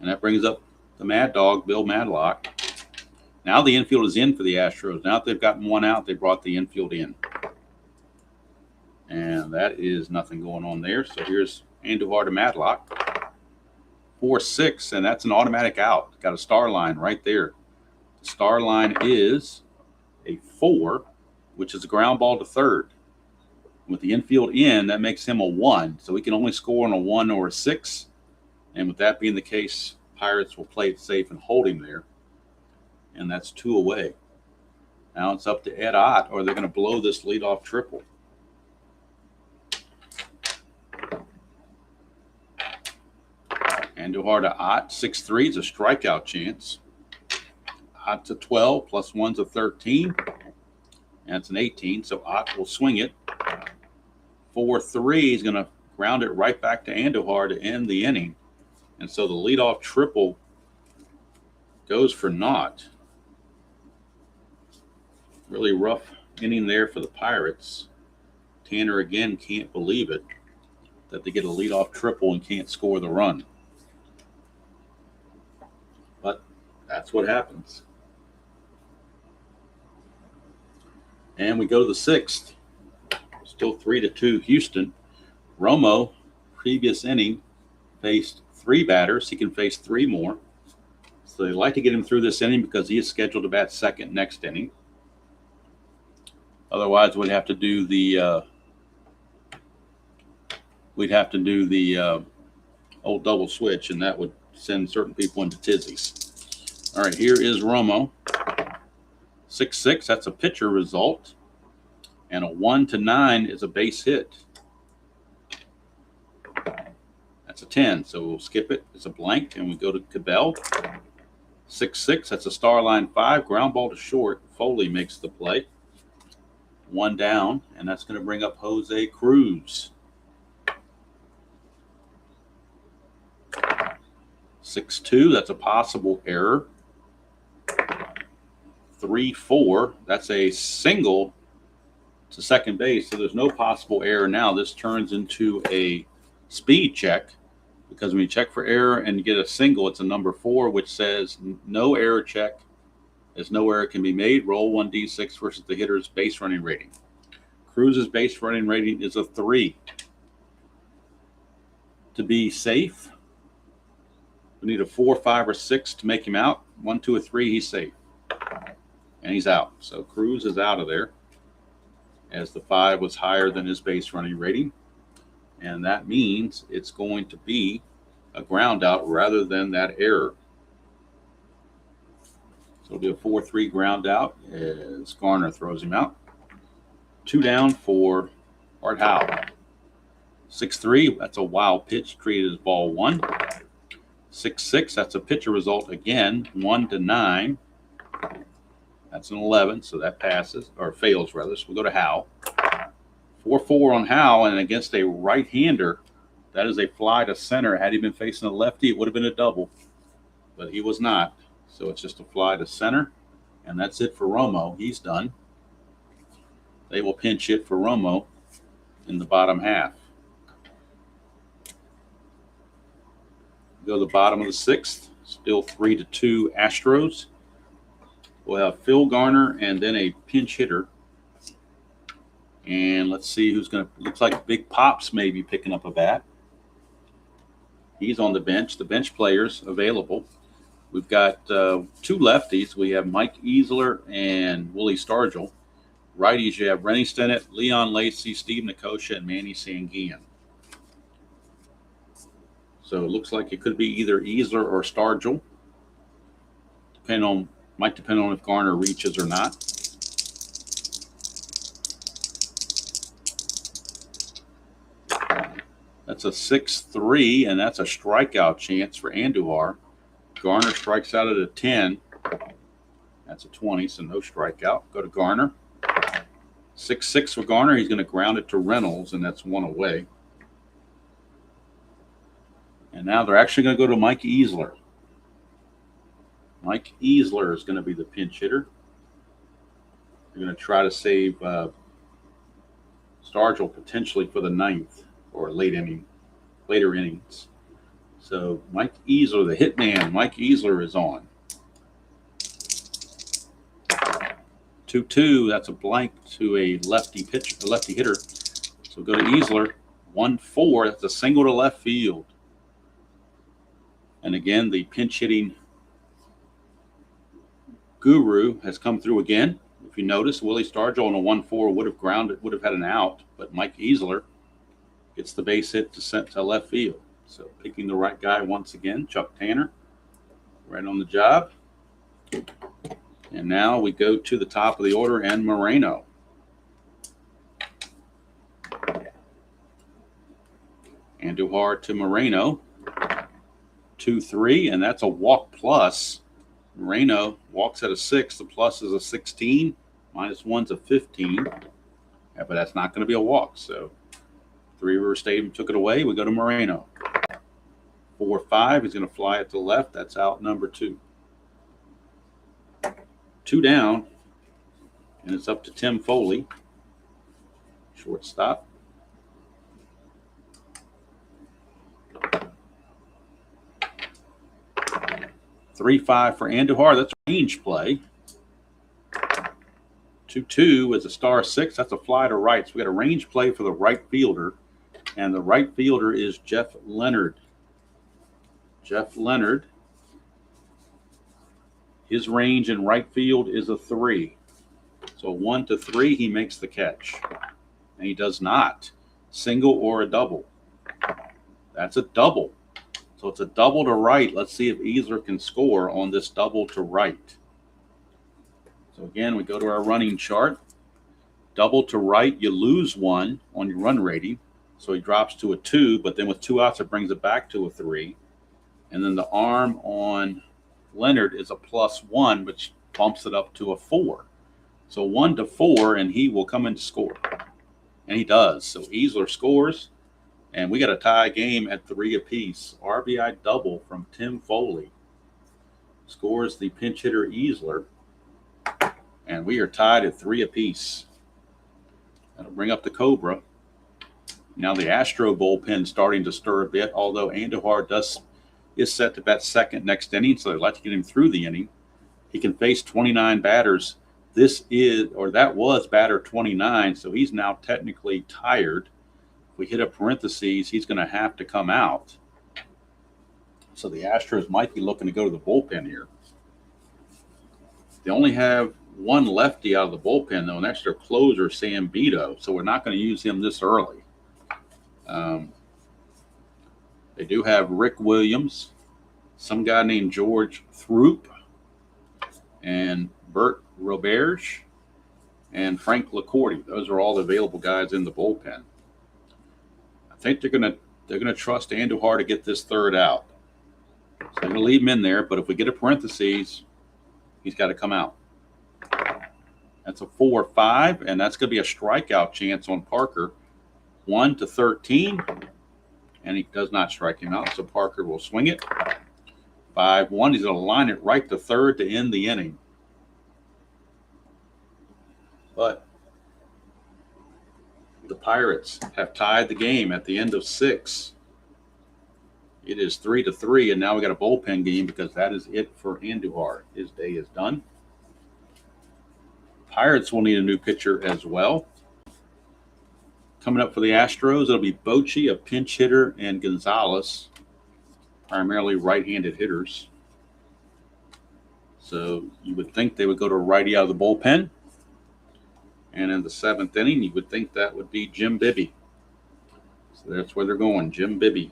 S1: And that brings up the Mad Dog, Bill Madlock. Now the infield is in for the Astros. Now that they've gotten one out, they brought the infield in. And that is nothing going on there. So here's Andujar to Madlock. 4-6, and that's an automatic out. Got a star line right there. The star line is a 4, which is a ground ball to third. With the infield in, that makes him a 1. So he can only score on a 1 or a 6. And with that being the case, Pirates will play it safe and hold him there. And that's 2 away. Now it's up to Ed Ott, or they're going to blow this leadoff triple. Andujar to Ott, 6-3 is a strikeout chance. Ott to 12, plus 1's a 13. That's an 18, so Ott will swing it. 4-3, he's going to ground it right back to Andujar to end the inning. And so the leadoff triple goes for naught. Really rough inning there for the Pirates. Tanner again can't believe it that they get a leadoff triple and can't score the run. But that's what happens. And we go to the 6th. Still 3-2 Houston. Romo, previous inning, faced 3 batters. He can face 3 more. So they like to get him through this inning because he is scheduled to bat second next inning. Otherwise, we'd have to do the old double switch, and that would send certain people into tizzies. All right, here is Romo. 6-6, that's a pitcher result. And a 1-9 is a base hit. That's a 10, so we'll skip it. It's a blank, and we go to Cabell. 6-6, that's a star line 5, ground ball to short. Foley makes the play. 1 down, and that's going to bring up Jose Cruz. 6-2, that's a possible error. 3-4, that's a single to second base, so there's no possible error now. This turns into a speed check because when you check for error and you get a single, it's a number 4, which says no error check, as no error can be made. Roll 1d6 versus the hitter's base running rating. Cruz's base running rating is a 3. To be safe, we need a 4, 5, or 6 to make him out. 1, 2, or 3, he's safe. And he's out. So Cruz is out of there, as the 5 was higher than his base running rating. And that means it's going to be a ground out rather than that error. So it'll be a 4-3 ground out as Garner throws him out. 2 down for Art Howe. 6-3, that's a wild pitch, treated as ball 1. 6-6, that's a pitcher result again, 1-9. That's an 11, so that passes, or fails rather. So we'll go to Howe. 4-4 on Howe, and against a right-hander, that is a fly to center. Had he been facing a lefty, it would have been a double, but he was not. So it's just a fly to center, and that's it for Romo. He's done. They will pinch hit for Romo in the bottom half. Go to the bottom of the 6th. Still 3-2 Astros. We'll have Phil Garner and then a pinch hitter. And let's see who's going to – looks like Big Pops may be picking up a bat. He's on the bench. The bench players available. We've got 2 lefties. We have Mike Easler and Willie Stargell. Righties, you have Rennie Stennett, Leon Lacy, Steve Nicosia, and Manny Sanguian. So it looks like it could be either Easler or Stargell. Might depend on if Garner reaches or not. That's a 6-3, and that's a strikeout chance for Andujar. Garner strikes out at a 10. That's a 20, so no strikeout. Go to Garner. 6-6 for Garner. He's going to ground it to Reynolds, and that's 1 away. And now they're actually going to go to Mike Easler. Mike Easler is going to be the pinch hitter. They're going to try to save Stargell potentially for the 9th or later innings. So Mike Easler, the hitman, Mike Easler is on. 2-2, that's a blank to a lefty hitter. So go to Easler. 1-4, that's a single to left field. And again, the pinch hitting guru has come through again. If you notice, Willie Stargell on a 1-4 would have had an out, but Mike Easler gets the base hit to left field. So picking the right guy once again, Chuck Tanner, right on the job. And now we go to the top of the order and Moreno. Andujar to Moreno. 2-3, and that's a walk plus. Moreno walks at a 6. The plus is a 16. -1's a 15. Yeah, but that's not going to be a walk. So Three River Stadium took it away. We go to Moreno. 4-5. He's going to fly it to the left. That's out number 2. 2 down, and it's up to Tim Foley, shortstop. 3-5 for Andujar. That's a range play. 2-2 is a star 6. That's a fly to right. So we got a range play for the right fielder, and the right fielder is Jeff Leonard. Jeff Leonard. His range in right field is a 3. So 1-3, he makes the catch. And he does not. Single or a double. That's a double. So it's a double to right. Let's see if Easler can score on this double to right. So again, we go to our running chart. Double to right, you lose 1 on your run rating. So he drops to a 2, but then with 2 outs, it brings it back to a 3. And then the arm on Leonard is a +1, which bumps it up to a 4. So 1-4, and he will come in to score. And he does. So Easler scores, and we got a tie game at 3 apiece. RBI double from Tim Foley. Scores the pinch hitter Easler, and we are tied at 3 apiece. That'll bring up the Cobra. Now the Astro bullpen starting to stir a bit, although Andujar is set to bat second next inning, so they'd like to get him through the inning. He can face 29 batters. That was batter 29, so he's now technically tired. If we hit a parentheses, he's going to have to come out. So the Astros might be looking to go to the bullpen here. They only have one lefty out of the bullpen, though, and that's their closer, Sam Beto, so we're not going to use him this early. They do have Rick Williams, some guy named George Throop, and Bert Roberge, and Frank LaCourte. Those are all the available guys in the bullpen. I think they're gonna trust Andujar to get this third out. So I'm gonna leave him in there, but if we get a parentheses, he's got to come out. That's a 4-5, and that's gonna be a strikeout chance on Parker. 1-13. And he does not strike him out, so Parker will swing it. 5-1. He's going to line it right to third to end the inning. But the Pirates have tied the game at the end of 6. It is 3-3, and now we got a bullpen game because that is it for Andujar. His day is done. Pirates will need a new pitcher as well. Coming up for the Astros, it'll be Bochy, a pinch hitter, and Gonzalez, primarily right-handed hitters. So you would think they would go to righty out of the bullpen. And in the 7th inning, you would think that would be Jim Bibby. So that's where they're going, Jim Bibby.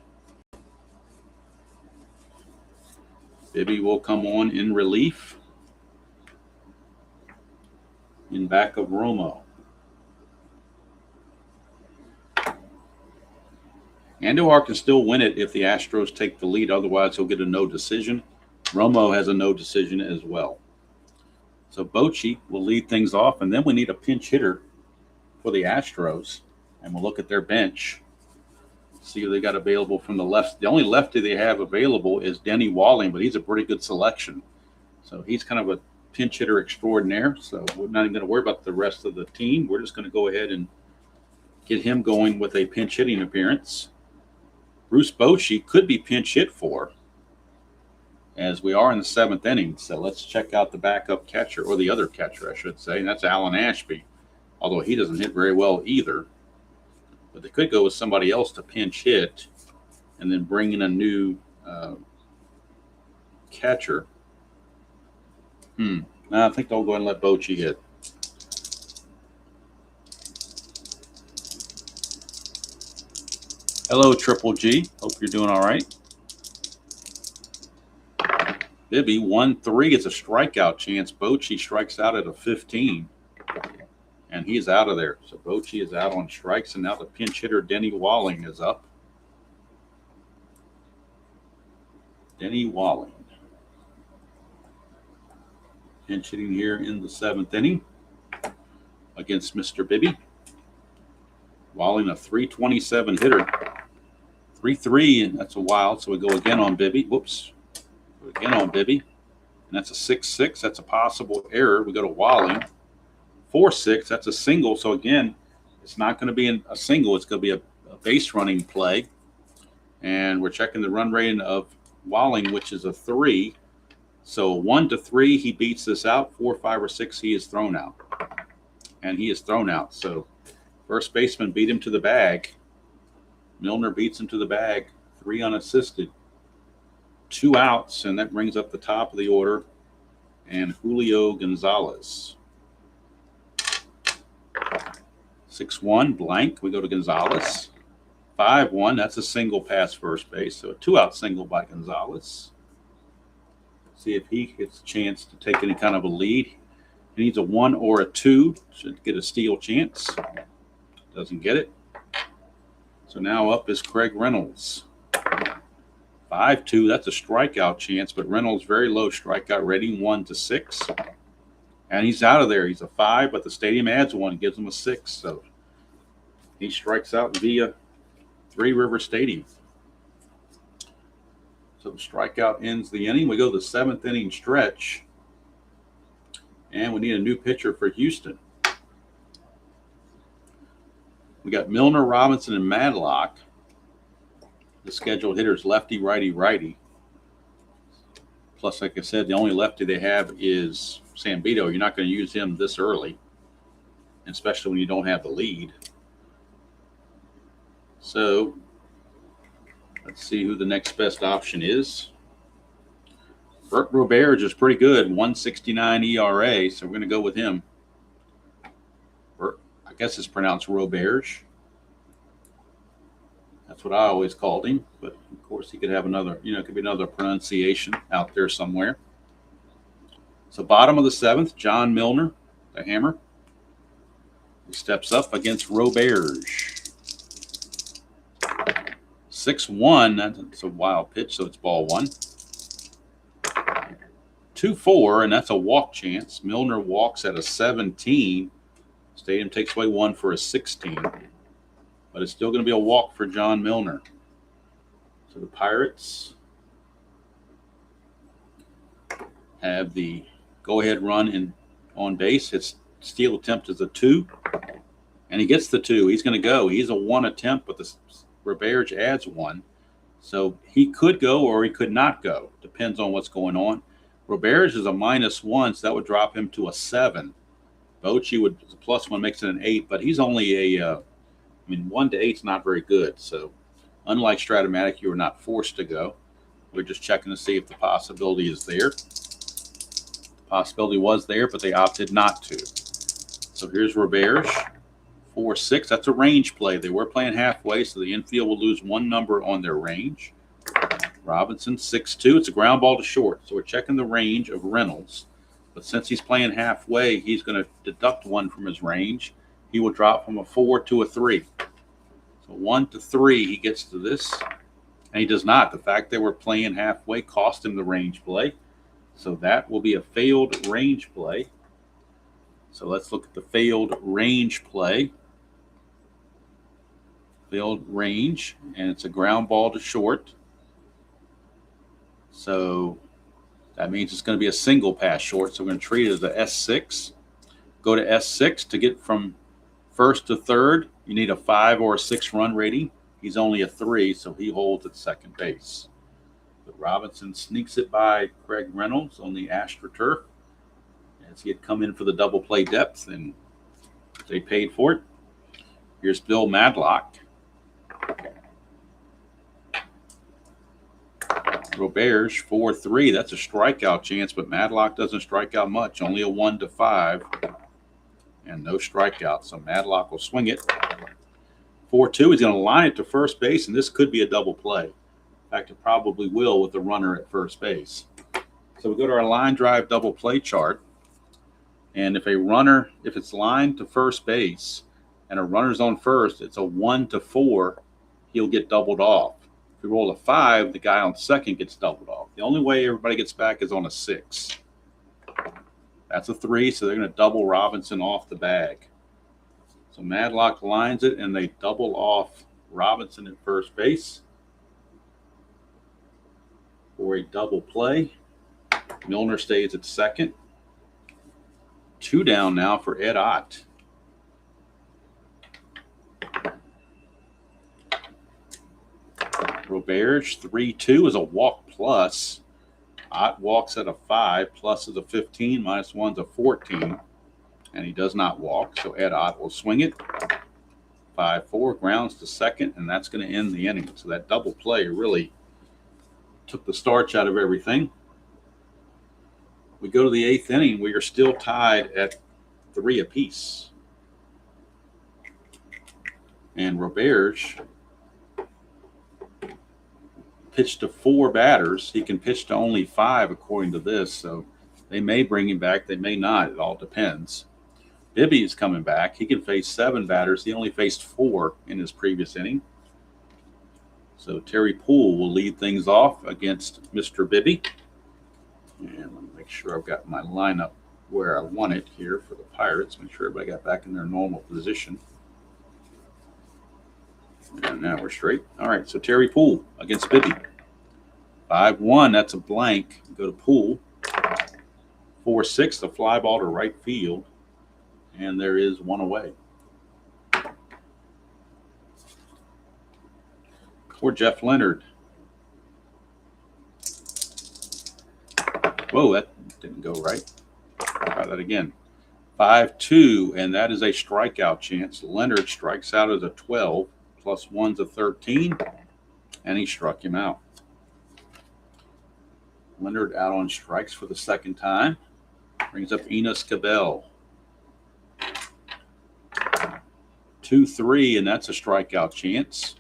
S1: Bibby will come on in relief in back of Romo. Andujar can still win it if the Astros take the lead. Otherwise, he'll get a no decision. Romo has a no decision as well. So Bochy will lead things off, and then we need a pinch hitter for the Astros. And we'll look at their bench, see who they got available from the left. The only lefty they have available is Denny Walling, but he's a pretty good selection. So he's kind of a pinch hitter extraordinaire. So we're not even going to worry about the rest of the team. We're just going to go ahead and get him going with a pinch hitting appearance. Bruce Bochy could be pinch hit for, as we are in the 7th inning. So let's check out the backup catcher, or the other catcher, I should say, and that's Alan Ashby, although he doesn't hit very well either. But they could go with somebody else to pinch hit and then bring in a new catcher. No, I think they'll go ahead and let Bochy hit. Hello, Triple G. Hope you're doing all right. Bibby, 1-3. It's a strikeout chance. Bochy strikes out at a 15. And he's out of there. So Bochy is out on strikes. And now the pinch hitter, Denny Walling, is up. Denny Walling. Pinch hitting here in the 7th inning against Mr. Bibby. Walling, a 327 hitter. 3-3, and that's a wild. So we go again on Bibby. Whoops. Go again on Bibby. And that's a 6-6. That's a possible error. We go to Walling. 4-6. That's a single. So again, it's not going to be a single. It's going to be a base running play. And we're checking the run rating of Walling, which is a 3. So 1-3, he beats this out. 4, 5, or 6, he is thrown out. And he is thrown out. So first baseman beat him to the bag. Milner beats him to the bag, 3 unassisted. 2 outs, and that brings up the top of the order. And Julio Gonzalez. 6-1, blank. We go to Gonzalez. 5-1, that's a single past first base. So a 2-out single by Gonzalez. See if he gets a chance to take any kind of a lead. He needs a 1 or a 2. Should get a steal chance. Doesn't get it. So now up is Craig Reynolds. 5-2, that's a strikeout chance, but Reynolds very low strikeout rating, 1-6. And he's out of there. He's a 5, but the stadium adds 1, gives him a 6. So he strikes out via Three River Stadium. So the strikeout ends the inning. We go to the 7th inning stretch. And we need a new pitcher for Houston. We got Milner, Robinson, and Madlock. The scheduled hitters, lefty, righty, righty. Plus, like I said, the only lefty they have is Sambito. You're not going to use him this early, especially when you don't have the lead. So let's see who the next best option is. Burke Roberge is pretty good, 1.69 ERA, so we're going to go with him. I guess it's pronounced Roberge. That's what I always called him, but of course he could have another, it could be another pronunciation out there somewhere. So bottom of the 7th, John Milner, the hammer. He steps up against Roberge. 6-1, that's a wild pitch, so it's ball 1. 2-4, and that's a walk chance. Milner walks at a 17. Stadium takes away 1 for a 16. But it's still going to be a walk for John Milner. So the Pirates have the go-ahead run on base. His steal attempt is a 2. And he gets the 2. He's going to go. He's a 1 attempt, but the Roberge adds 1. So he could go or he could not go. Depends on what's going on. Roberge is a -1, so that would drop him to a 7. Bochy would the +1 makes it an 8, but he's only a 1 to 8 is not very good. So unlike Strat-O-Matic, you are not forced to go. We're just checking to see if the possibility is there. The possibility was there, but they opted not to. So here's Roberge, 4-6. That's a range play. They were playing halfway, so the infield will lose 1 number on their range. Robinson, 6-2. It's a ground ball to short. So we're checking the range of Reynolds. But since he's playing halfway, he's going to deduct 1 from his range. He will drop from a 4 to a 3. So 1 to 3, he gets to this. And he does not. The fact they were playing halfway cost him the range play. So that will be a failed range play. So let's look at the failed range play. Failed range, and it's a ground ball to short. So that means it's going to be a single pass short. So we're going to treat it as a S6. Go to S6 to get from First to third, you need a 5 or a 6 run rating. He's only a 3, so he holds at second base. But Robinson sneaks it by Craig Reynolds on the AstroTurf as he had come in for the double play depth, and they paid for it. Here's Bill Madlock. Roberge, 4-3. That's a strikeout chance, but Madlock doesn't strike out much. Only a 1-5. And no strikeouts, so Madlock will swing it. 4-2. He's going to line it to first base, and this could be a double play. In fact, it probably will with the runner at first base. So we go to our line drive double play chart. And if it's lined to first base and a runner's on first, it's a 1-4. He'll get doubled off. If we roll a 5, the guy on second gets doubled off. The only way everybody gets back is on a 6. That's a 3, so they're going to double Robinson off the bag. So Madlock lines it, and they double off Robinson at first base for a double play. Milner stays at second. 2 down now for Ed Ott. Roberge, 3-2 is a walk plus. Ott walks at a 5, plus is a 15, minus 1's a 14. And he does not walk, so Ed Ott will swing it. 5-4, grounds to second, and that's going to end the inning. So that double play really took the starch out of everything. We go to the 8th inning. We are still tied at 3 apiece. And Roberge pitched to 4 batters. He can pitch to only 5 according to this, so they may bring him back. They may not. It all depends. Bibby is coming back. He can face 7 batters. He only faced 4 in his previous inning. So Terry Poole will lead things off against Mr. Bibby. And let me make sure I've got my lineup where I want it here for the Pirates. Make sure everybody got back in their normal position. And now we're straight. All right, so Terry Poole against Bibby. 5-1, that's a blank. Go to Poole. 4-6, the fly ball to right field. And there is 1 away. For Jeff Leonard. Whoa, that didn't go right. Try that again. 5-2, and that is a strikeout chance. Leonard strikes out as a 12, plus 1's a 13, and he struck him out. Leonard out on strikes for the second time. Brings up Enos Cabell. 2-3, and that's a strikeout chance.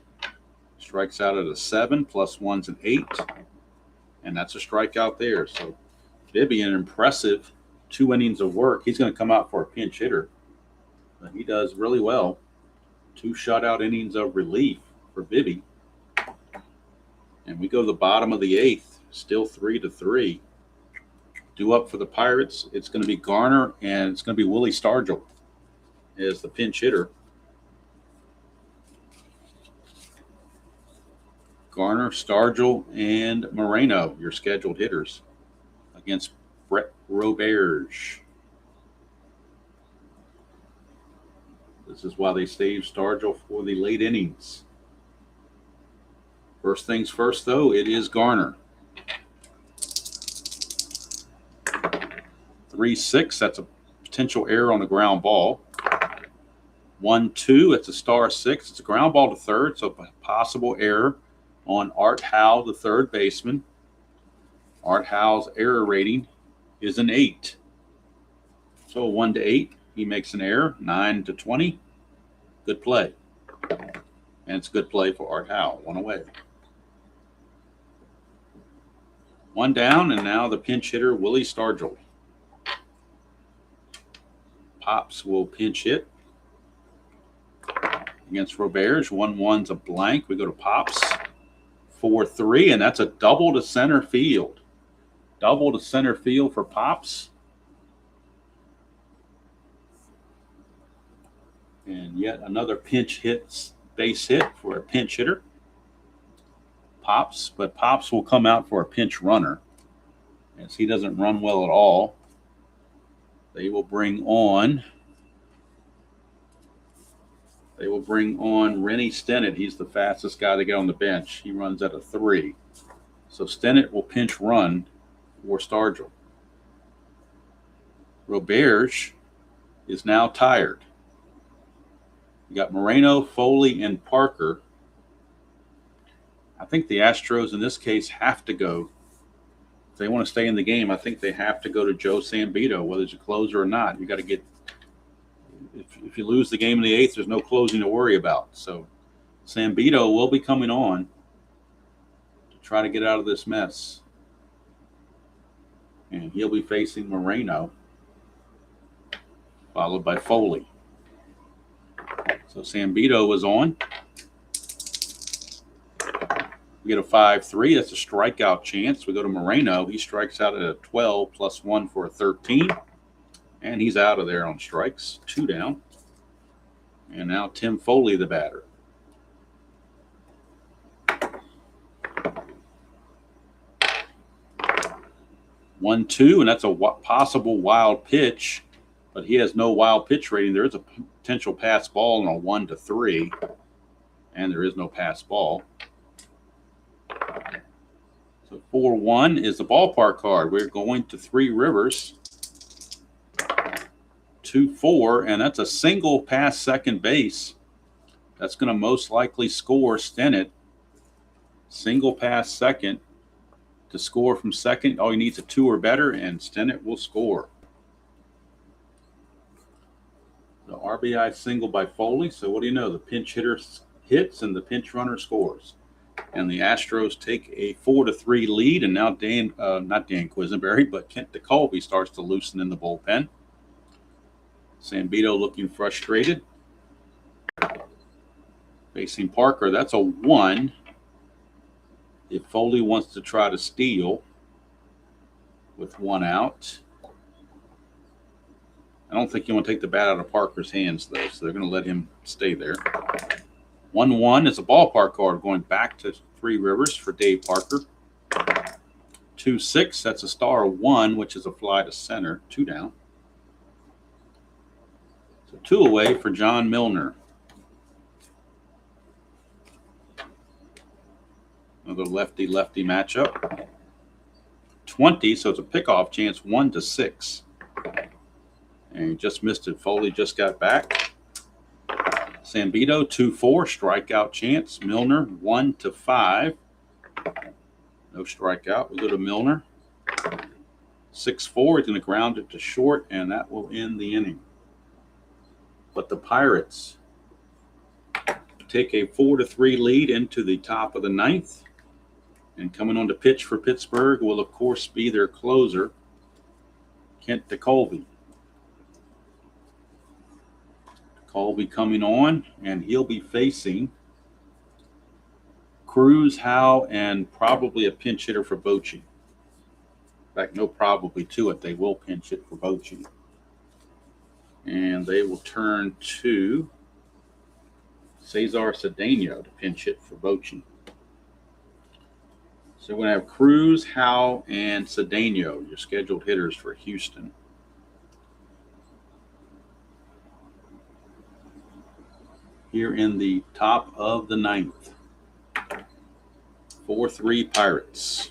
S1: Strikes out at a 7, plus 1's an 8, and that's a strikeout there. So Bibby, an impressive 2 innings of work. He's going to come out for a pinch hitter, but he does really well. 2 shutout innings of relief for Bibby. And we go to the bottom of the 8th, still 3-3. Due up for the Pirates, it's going to be Garner, and it's going to be Willie Stargell as the pinch hitter. Garner, Stargell, and Moreno, your scheduled hitters, against Brett Roberge. This is why they saved Stargell for the late innings. First things first, though, it is Garner. 3-6, that's a potential error on the ground ball. 1-2, it's a star 6. It's a ground ball to third, so a possible error on Art Howe, the third baseman. Art Howe's error rating is an 8. So 1-8, he makes an error. 9-20, good play. And it's a good play for Art Howe. 1 away. 1 down, and now the pinch hitter, Willie Stargell. Pops will pinch hit against Roberge. 1-1's a blank. We go to Pops. 4-3, and that's a double to center field. Double to center field for Pops. And yet another pinch hit, base hit for a pinch hitter. Pops, but Pops will come out for a pinch runner as he doesn't run well at all. They will bring on They will bring on Rennie Stennett. He's the fastest guy to get on the bench. He runs at a 3. So Stennett will pinch run for Stargell. Roberge is now tired. You got Moreno, Foley, and Parker. I think the Astros in this case have to go. If they want to stay in the game, I think they have to go to Joe Sambito, whether it's a closer or not. You got to get. If you lose the game in the 8th, there's no closing to worry about. So Sambito will be coming on to try to get out of this mess. And he'll be facing Moreno, followed by Foley. So Sambito was on. We get a 5-3. That's a strikeout chance. We go to Moreno. He strikes out at a 12 plus 1 for a 13. And he's out of there on strikes. 2 down. And now Tim Foley, the batter. One, 2, and that's a possible wild pitch, but he has no wild pitch rating. There is a potential pass ball on a 1-3, and there is no pass ball. So 4-1 is the ballpark card. We're going to Three Rivers. 2-4, and that's a single past second base. That's going to most likely score Stennett. Single past second to score from second. All he needs a 2 or better, and Stennett will score. The RBI single by Foley. So what do you know? The pinch hitter hits and the pinch runner scores. And the Astros take a 4-3 lead, and now not Dan Quisenberry, but Kent DeColby starts to loosen in the bullpen. Sambito looking frustrated. Facing Parker, that's a 1. If Foley wants to try to steal with 1 out. I don't think you want to take the bat out of Parker's hands, though, so they're going to let him stay there. 1-1 is a ballpark card going back to Three Rivers for Dave Parker. 2-6, that's a star 1, which is a fly to center. 2 down. So 2 away for John Milner. Another lefty-lefty matchup. 20, so it's a pickoff chance, 1-6. And he just missed it. Foley just got back. Sambito, 2-4, strikeout chance. Milner, 1-5. No strikeout. We go to Milner. 6-4, he's going to ground it to short, and that will end the inning. But the Pirates take a 4-3 lead into the top of the 9th. And coming on to pitch for Pittsburgh will, of course, be their closer, Kent DeColby. DeColby coming on, and he'll be facing Cruz, Howe, and probably a pinch hitter for Bochy. In fact, no probably to it. They will pinch it for Bochy. And they will turn to Cesar Cedeno to pinch hit for Bochy. So we're going to have Cruz, Howe, and Cedeno, your scheduled hitters for Houston. Here in the top of the 9th. 4-3 Pirates.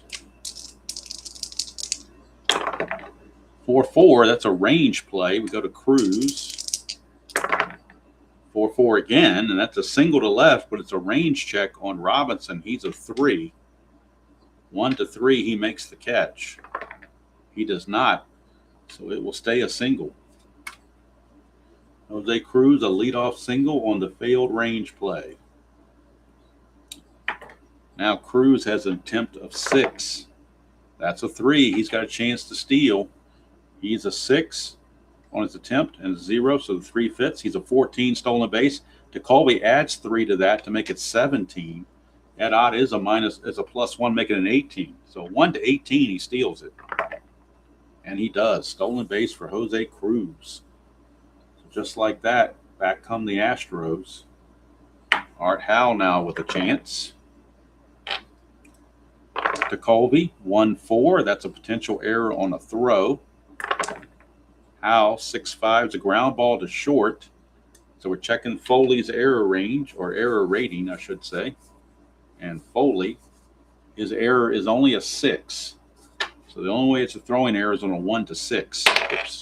S1: 4-4, that's a range play. We go to Cruz. 4-4 again, and that's a single to left, but it's a range check on Robinson. He's a 3. 1-3, he makes the catch. He does not, so it will stay a single. Jose Cruz, a leadoff single on the failed range play. Now Cruz has an attempt of 6. That's a 3. He's got a chance to steal. He's a 6 on his attempt and a 0, so the 3 fits. He's a 14 stolen base. DeColby adds 3 to that to make it 17. That odd is a +1, making it an 18. So 1-18, he steals it. And he does. Stolen base for Jose Cruz. So just like that, back come the Astros. Art Howe now with a chance. DeColby, 1-4. That's a potential error on a throw. Howe, 6-5, is a ground ball to short. It's So we're checking Foley's error range, or error rating, I should say. And Foley, his error is only a 6. So the only way it's a throwing error is on a 1 to 6. Oops.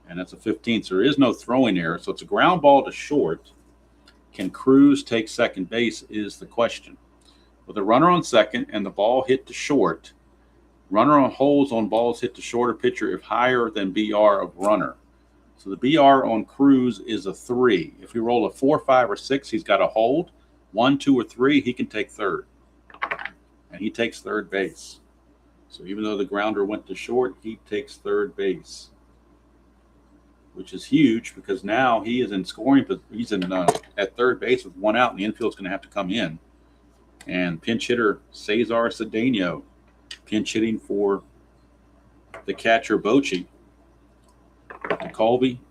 S1: And that's a 15. So there is no throwing error. So it's a ground ball to short. Can Cruz take second base is the question. With a runner on second and the ball hit to short, runner on holds on balls hit to shorter pitcher if higher than BR of runner. So the BR on Cruz is a 3. If we roll a 4, 5, or 6, he's got a hold. 1, 2, or 3, he can take third. And he takes third base. So even though the grounder went to short, he takes third base, which is huge because now he is in scoring, but he's in at third base with 1 out, and the infield's going to have to come in. And pinch hitter Cesar Cedeno, pinch hitting for the catcher Bochy. Colby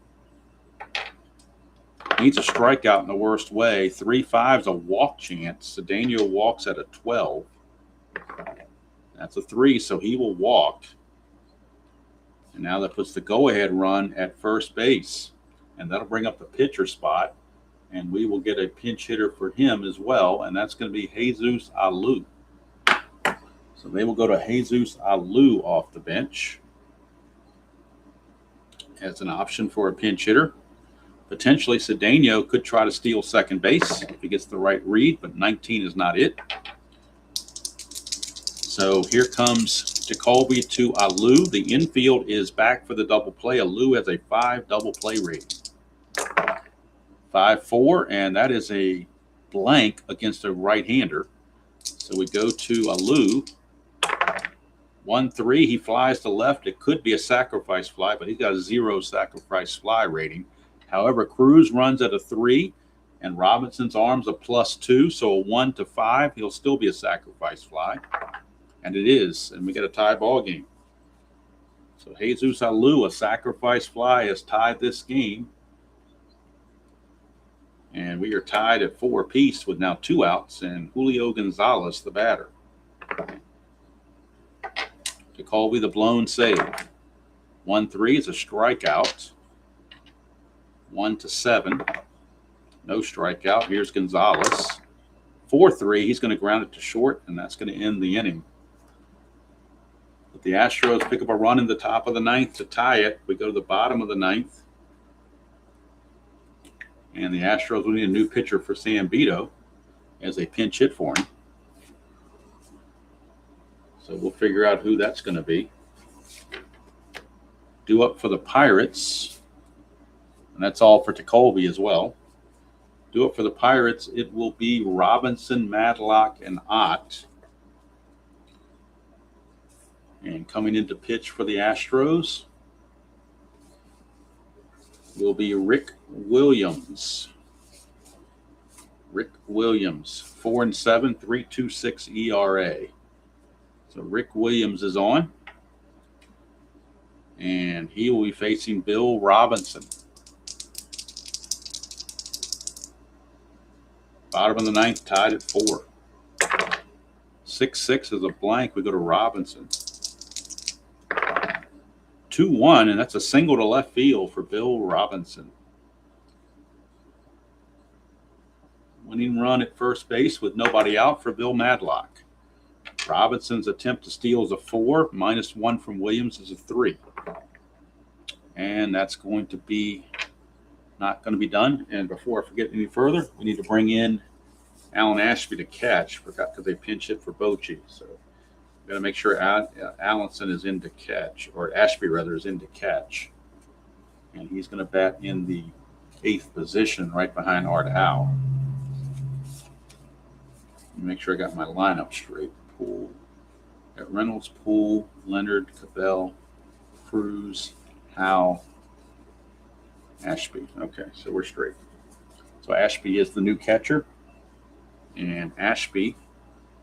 S1: needs a strikeout in the worst way. 3-5 is a walk chance. Cedeno walks at a 12. That's a 3, so he will walk. And now that puts the go-ahead run at first base. And that'll bring up the pitcher spot. And we will get a pinch hitter for him as well. And that's going to be Jesus Alou. So they will go to Jesus Alou off the bench as an option for a pinch hitter. Potentially, Cedeno could try to steal second base if he gets the right read, but 19 is not it. So here comes Jacoby to Alou. The infield is back for the double play. Alou has a 5 double play rating. 5-4, and that is a blank against a right-hander. So we go to Alou. 1-3, he flies to left. It could be a sacrifice fly, but he's got a 0 sacrifice fly rating. However, Cruz runs at a 3, and Robinson's arm's a +2, so a 1 to 5, he'll still be a sacrifice fly. And it is, and we get a tie ball game. So Jesus Alou, a sacrifice fly, has tied this game. And we are tied at 4 apiece with now 2 outs, and Julio Gonzalez, the batter. To Colby, the blown save. 1-3 is a strikeout. 1 to 7, no strikeout. Here's Gonzalez. 4-3, he's going to ground it to short, and that's going to end the inning. But the Astros pick up a run in the top of the 9th to tie it. We go to the bottom of the 9th. And the Astros will need a new pitcher for Sam Bito as they pinch hit for him. So we'll figure out who that's going to be. Due up for the Pirates. And that's all for Colby as well. Due up for the Pirates, it will be Robinson, Madlock, and Ott. And coming in to pitch for the Astros will be Rick Williams. Rick Williams, 4-7, 3.26 ERA. So Rick Williams is on. And he will be facing Bill Robinson. Bottom of the 9th, tied at 4. 6-6 is a blank. We go to Robinson. 2-1, and that's a single to left field for Bill Robinson. Winning run at first base with nobody out for Bill Madlock. Robinson's attempt to steal is a 4. -1 from Williams is a 3. And that's going to be not going to be done. And before I forget any further, we need to bring in Alan Ashby to catch. Forgot because they pinch hit for Bochy. So we've got to make sure Allenson is in to catch, or Ashby rather is in to catch. And he's going to bat in the 8th position right behind Art Howe. Make sure I got my lineup straight. Poole, got Reynolds, Poole, Leonard, Cabell, Cruz, Howe, Ashby. Okay, so we're straight. So Ashby is the new catcher, and Ashby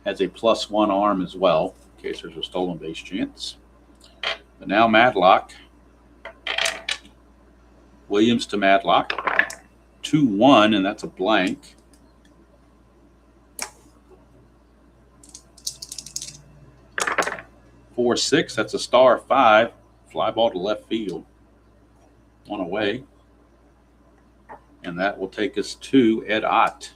S1: has a +1 arm as well in case there's a stolen base chance. But now Madlock, Williams to Madlock, 2-1, and that's a blank. 4-6, that's a star 5. Fly ball to left field. 1 away. And that will take us to Ed Ott.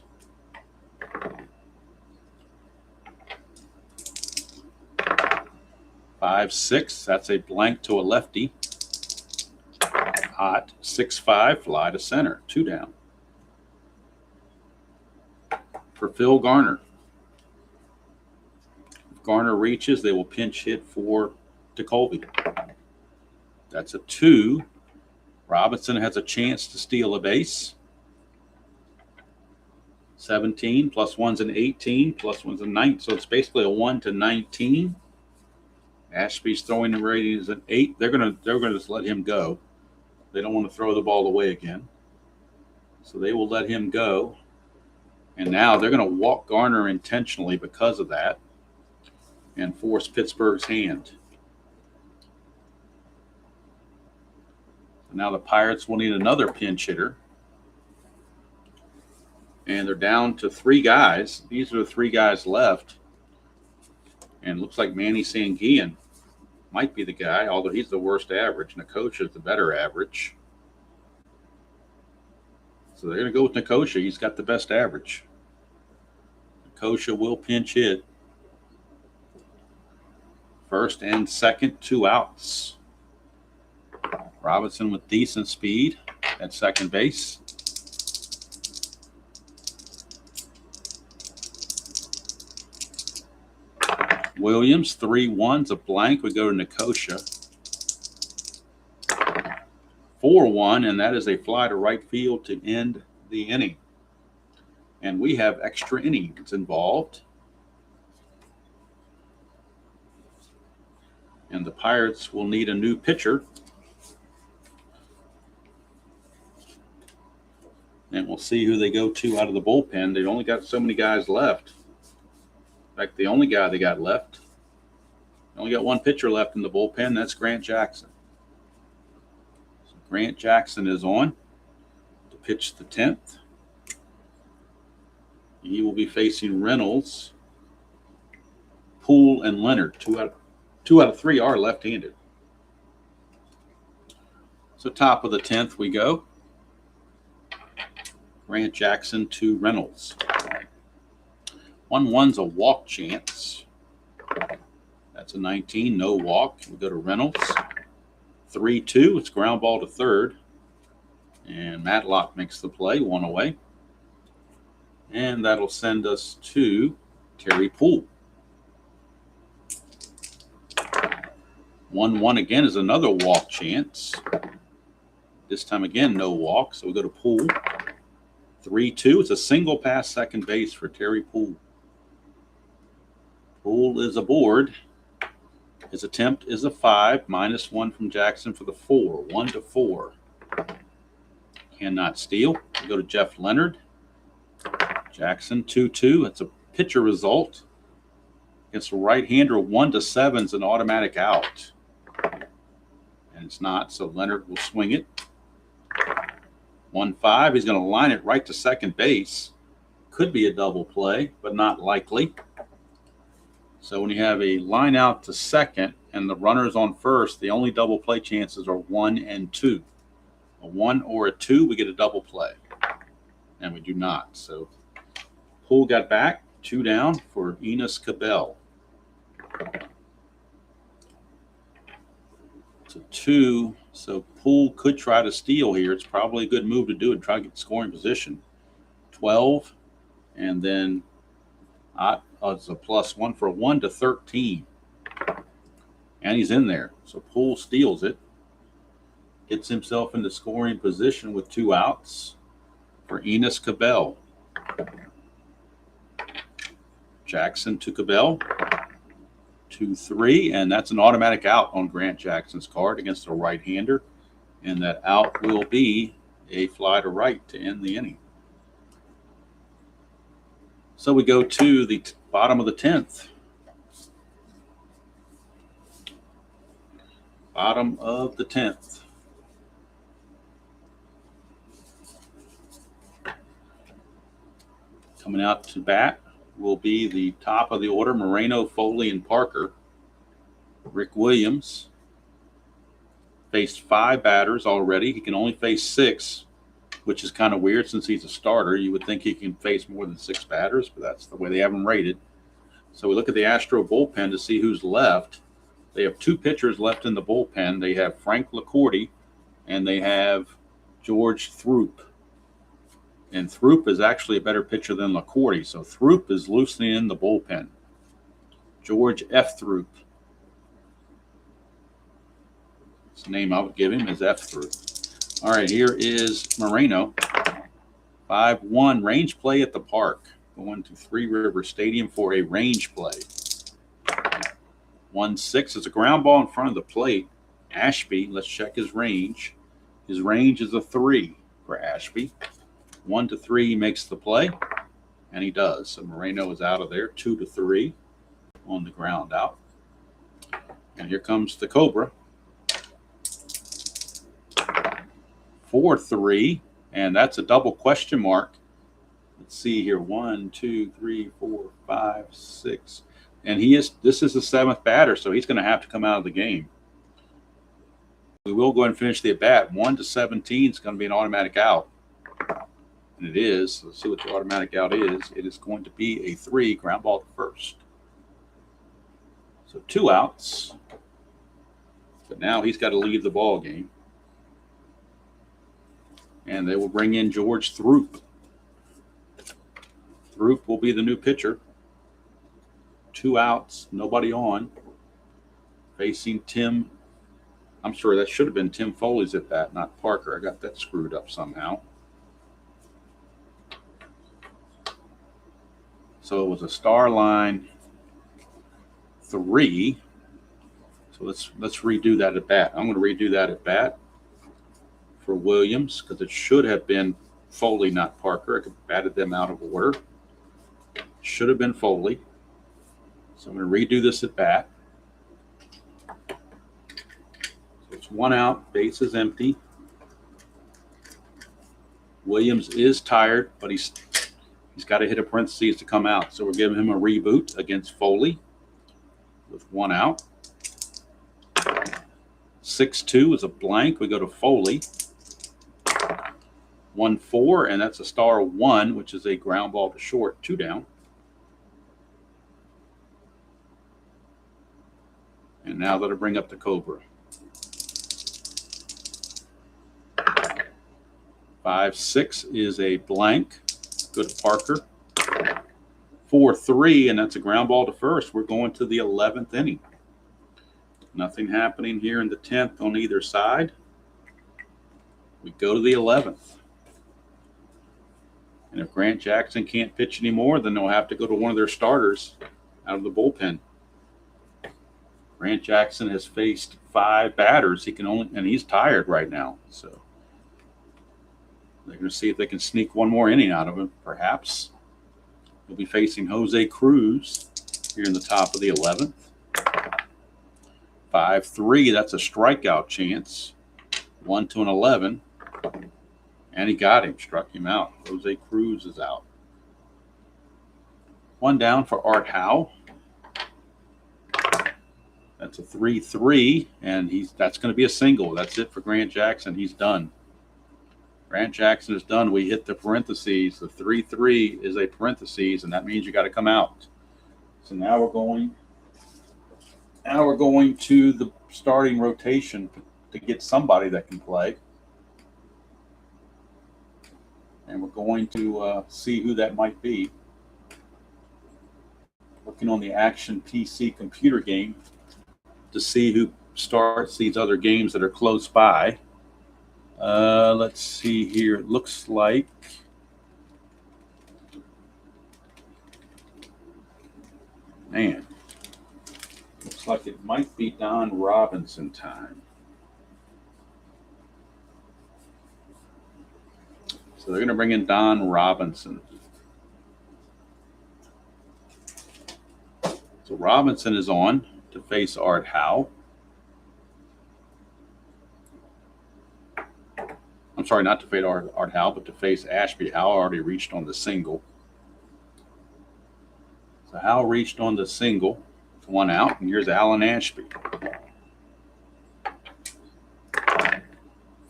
S1: Five, 6, that's a blank to a lefty. Ott, 6-5, fly to center, 2 down. For Phil Garner. If Garner reaches, they will pinch hit for DeColby. That's a 2. Robinson has a chance to steal a base. 17 plus 1's an 18 plus 1's a 9. So it's basically a 1 to 19. Ashby's throwing the rating is an 8. They're gonna just let him go. They don't want to throw the ball away again. So they will let him go. And now they're going to walk Garner intentionally because of that and force Pittsburgh's hand. Now the Pirates will need another pinch hitter. And they're down to 3 guys. These are the 3 guys left. And it looks like Manny Sanguillen might be the guy, although he's the worst average. Nicosia is the better average. So they're going to go with Nicosia. He's got the best average. Nicosia will pinch hit. First and second, 2 outs. Robinson with decent speed at second base. Williams, 3-1's a blank. We go to Nicosia. 4-1, and that is a fly to right field to end the inning. And we have extra innings involved. And the Pirates will need a new pitcher. And we'll see who they go to out of the bullpen. They've only got so many guys left. In fact, the only guy they got left, they only got one pitcher left in the bullpen. That's Grant Jackson. So Grant Jackson is on to pitch the 10th. He will be facing Reynolds, Poole, and Leonard. Two out of 3 are left-handed. So top of the 10th we go. Grant Jackson to Reynolds. 1-1's a walk chance. That's a 19, no walk. We go to Reynolds. 3-2, it's ground ball to third. And Matlock makes the play, 1 away. And that'll send us to Terry Poole. 1-1 again is another walk chance. This time again, no walk, so we go to Poole. 3-2, it's a single pass second base for Terry Poole. Poole is aboard. His attempt is a 5, -1 from Jackson for the 4, 1-4. Cannot steal. We go to Jeff Leonard. Jackson, 2-2. It's a pitcher result. Against a right-hander, 1-7 is an automatic out. And it's not, so Leonard will swing it. 1-5, he's going to line it right to second base. Could be a double play, but not likely. So when you have a line out to second and the runner's on first, the only double play chances are 1 and 2. A 1 or a 2, we get a double play. And we do not. So Poole got back, 2 down for Enos Cabell. It's a 2. So Poole could try to steal here. It's probably a good move to do and try to get scoring position. 12. And then it's a +1 for 1-13. And he's in there. So Poole steals it. Gets himself into scoring position with 2 outs for Enos Cabell. Jackson to Cabell. 2-3, and that's an automatic out on Grant Jackson's card against a right-hander. And that out will be a fly to right to end the inning. So we go to the bottom of the 10th. Bottom of the 10th. Coming out to bat will be the top of the order, Moreno, Foley, and Parker. Rick Williams faced 5 batters already. He can only face 6 which is kind of weird since he's a starter. You would think he can face more than 6 batters, but that's the way they have him rated. So we look at the Astro bullpen to see who's left. They have 2 pitchers left in the bullpen. They have Frank LaCourte and they have George Throop. And Throop is actually a better pitcher than LaCourte. So Throop is loosely in the bullpen. George F. Throop. That's the name I would give him, is F. Throop. All right, here is Moreno. 5-1 range play at the park. Going to Three River Stadium for a range play. 1-6 is a ground ball in front of the plate. Ashby, let's check his range. His range is a 3 for Ashby. 1-3, he makes the play, and he does. So Moreno is out of there. 2-3 on the ground out. And here comes the Cobra. 4-3, and that's a double question mark. Let's see here. 1, 2, 3, 4, 5, 6. And this is the 7th batter, so he's going to have to come out of the game. We will go ahead and finish the at bat. 1-17 is going to be an automatic out. And it is. Let's see what the automatic out is. It is going to be a 3 ground ball to first. So 2 outs. But now he's got to leave the ball game. And they will bring in George Throop. Throop will be the new pitcher. 2 outs, nobody on. Facing Tim. I'm sorry, that should have been Tim Foley's at bat, not Parker. I got that screwed up somehow. So it was a star line 3. So let's redo that at bat. I'm going to redo that at bat for Williams because it should have been Foley, not Parker. I could batted them out of order. Should have been Foley. So I'm going to redo this at bat. So it's 1 out, base is empty. Williams is tired, but he's got to hit a parentheses to come out. So we're giving him a reboot against Foley with 1 out. 6-2 is a blank. We go to Foley. 1-4, and that's a star 1, which is a ground ball to short, 2 down. And now that'll bring up the Cobra. 5-6 is a blank. Go to Parker. 4-3, and that's a ground ball to first. We're going to the 11th inning. Nothing happening here in the 10th on either side. We go to the 11th. And if Grant Jackson can't pitch anymore, then they'll have to go to one of their starters out of the bullpen. Grant Jackson has faced 5 batters. And he's tired right now. So they're going to see if they can sneak one more inning out of him, perhaps. He'll be facing Jose Cruz here in the top of the 11th. 5-3, that's a strikeout chance. 1-11. And he got him, struck him out. Jose Cruz is out. 1 down for Art Howe. That's a 3-3, and that's going to be a single. That's it for Grant Jackson. He's done. Grant Jackson is done. We hit the parentheses. The 3-3 is a parentheses, and that means you got to come out. So now we're going to the starting rotation to get somebody that can play. And we're going to see who that might be. Looking on the Action PC computer game to see who starts these other games that are close by. Let's see here. It looks like looks like it might be Don Robinson time. So they're going to bring in Don Robinson. So Robinson is on to face Art Howe. I'm sorry, not to face Art Howe, but to face Ashby. Howe already reached on the single. So Howe reached on the single. It's 1 out, and here's Alan Ashby.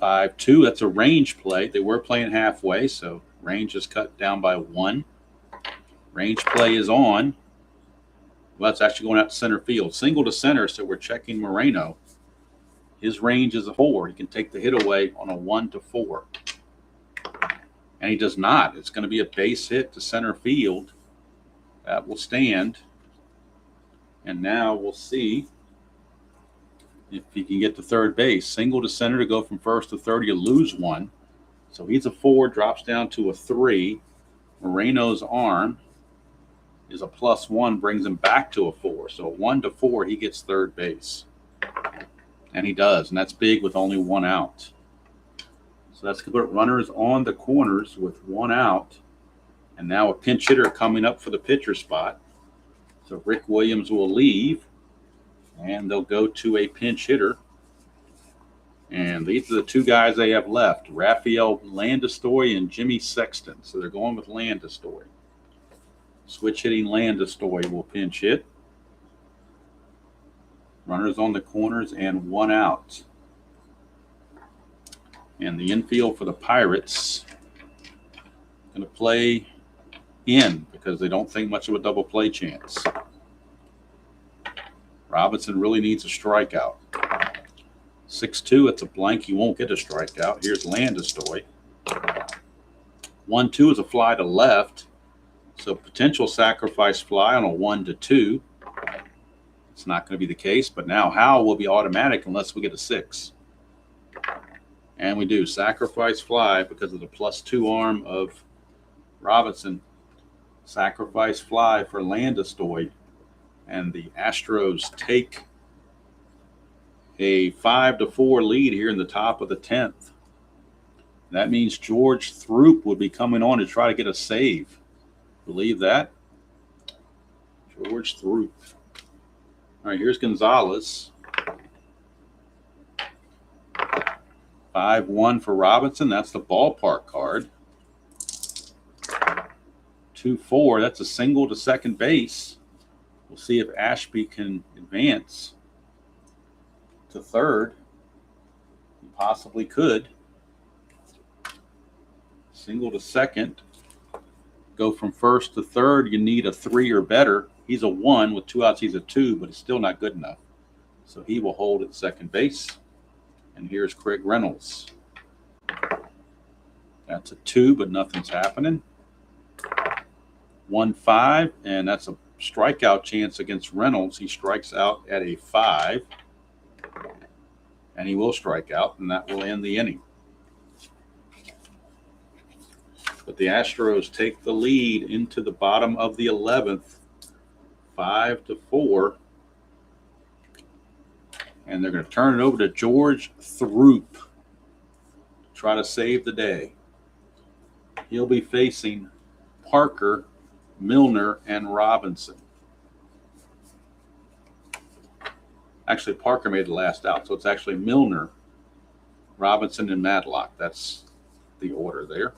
S1: 5-2. That's a range play. They were playing halfway, so range is cut down by 1. Range play is on. Well, that's actually going out to center field. Single to center, so we're checking Moreno. His range is a 4. He can take the hit away on a 1-4. And he does not. It's going to be a base hit to center field. That will stand. And now we'll see if he can get to third base. Single to center to go from first to third. You lose 1. So he's a 4, drops down to a 3. Moreno's arm is a +1, brings him back to a 4. So 1-4, he gets third base. And he does, and that's big with only 1 out. So that's going to put runners on the corners with 1 out. And now a pinch hitter coming up for the pitcher spot. So Rick Williams will leave, and they'll go to a pinch hitter. And these are the 2 guys they have left, Rafael Landestoy and Jimmy Sexton. So they're going with Landestoy. Switch hitting Landestoy will pinch hit. Runners on the corners and 1 out. And the infield for the Pirates going to play in because they don't think much of a double play chance. Robinson really needs a strikeout. 6-2, it's a blank. He won't get a strikeout. Here's Landestoy. 1-2 is a fly to left. So potential sacrifice fly on a 1-2. It's not going to be the case, but now Howell will be automatic unless we get a 6. And we do. Sacrifice fly because of the +2 arm of Robinson. Sacrifice fly for Landestoy. And the Astros take a 5-4 lead here in the top of the 10th. That means George Throop would be coming on to try to get a save. Believe that? George Throop. All right, here's Gonzalez. 5-1 for Robinson. That's the ballpark card. 2-4. That's a single to second base. We'll see if Ashby can advance to third. He possibly could. Single to second. Go from first to third. You need a 3 or better. He's a 1 with 2 outs. He's a 2, but it's still not good enough. So he will hold at second base. And here's Craig Reynolds. That's a 2, but nothing's happening. 1-5, and that's a strikeout chance against Reynolds. He strikes out at a 5. And he will strike out, and that will end the inning. But the Astros take the lead into the bottom of the 11th. 5-4. And they're going to turn it over to George Throop to try to save the day. He'll be facing Parker, Milner, and Robinson. Actually, Parker made the last out, so it's actually Milner, Robinson, and Madlock. That's the order there.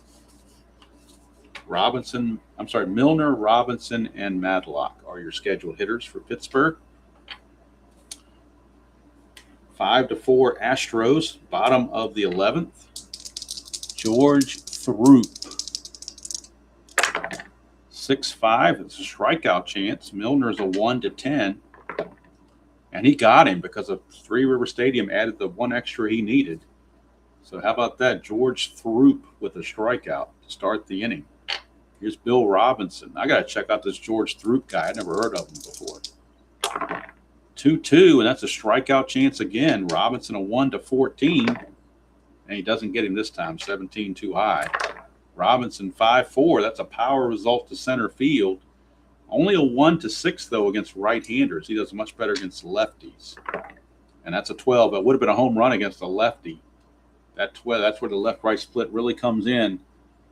S1: Milner, Robinson, and Madlock are your scheduled hitters for Pittsburgh. 5-4 Astros, bottom of the 11th. George Throop. 6-5, it's a strikeout chance. Milner's a 1-10. And he got him because of Three River Stadium added the 1 extra he needed. So how about that? George Throop with a strikeout to start the inning. Here's Bill Robinson. I got to check out this George Throop guy. I never heard of him before. 2-2, and that's a strikeout chance again. Robinson a 1-14, and he doesn't get him this time. 17 too high. Robinson 5-4. That's a power result to center field. Only a 1-6 though against right-handers. He does much better against lefties, and that's a 12. That would have been a home run against a lefty. That's where the left-right split really comes in.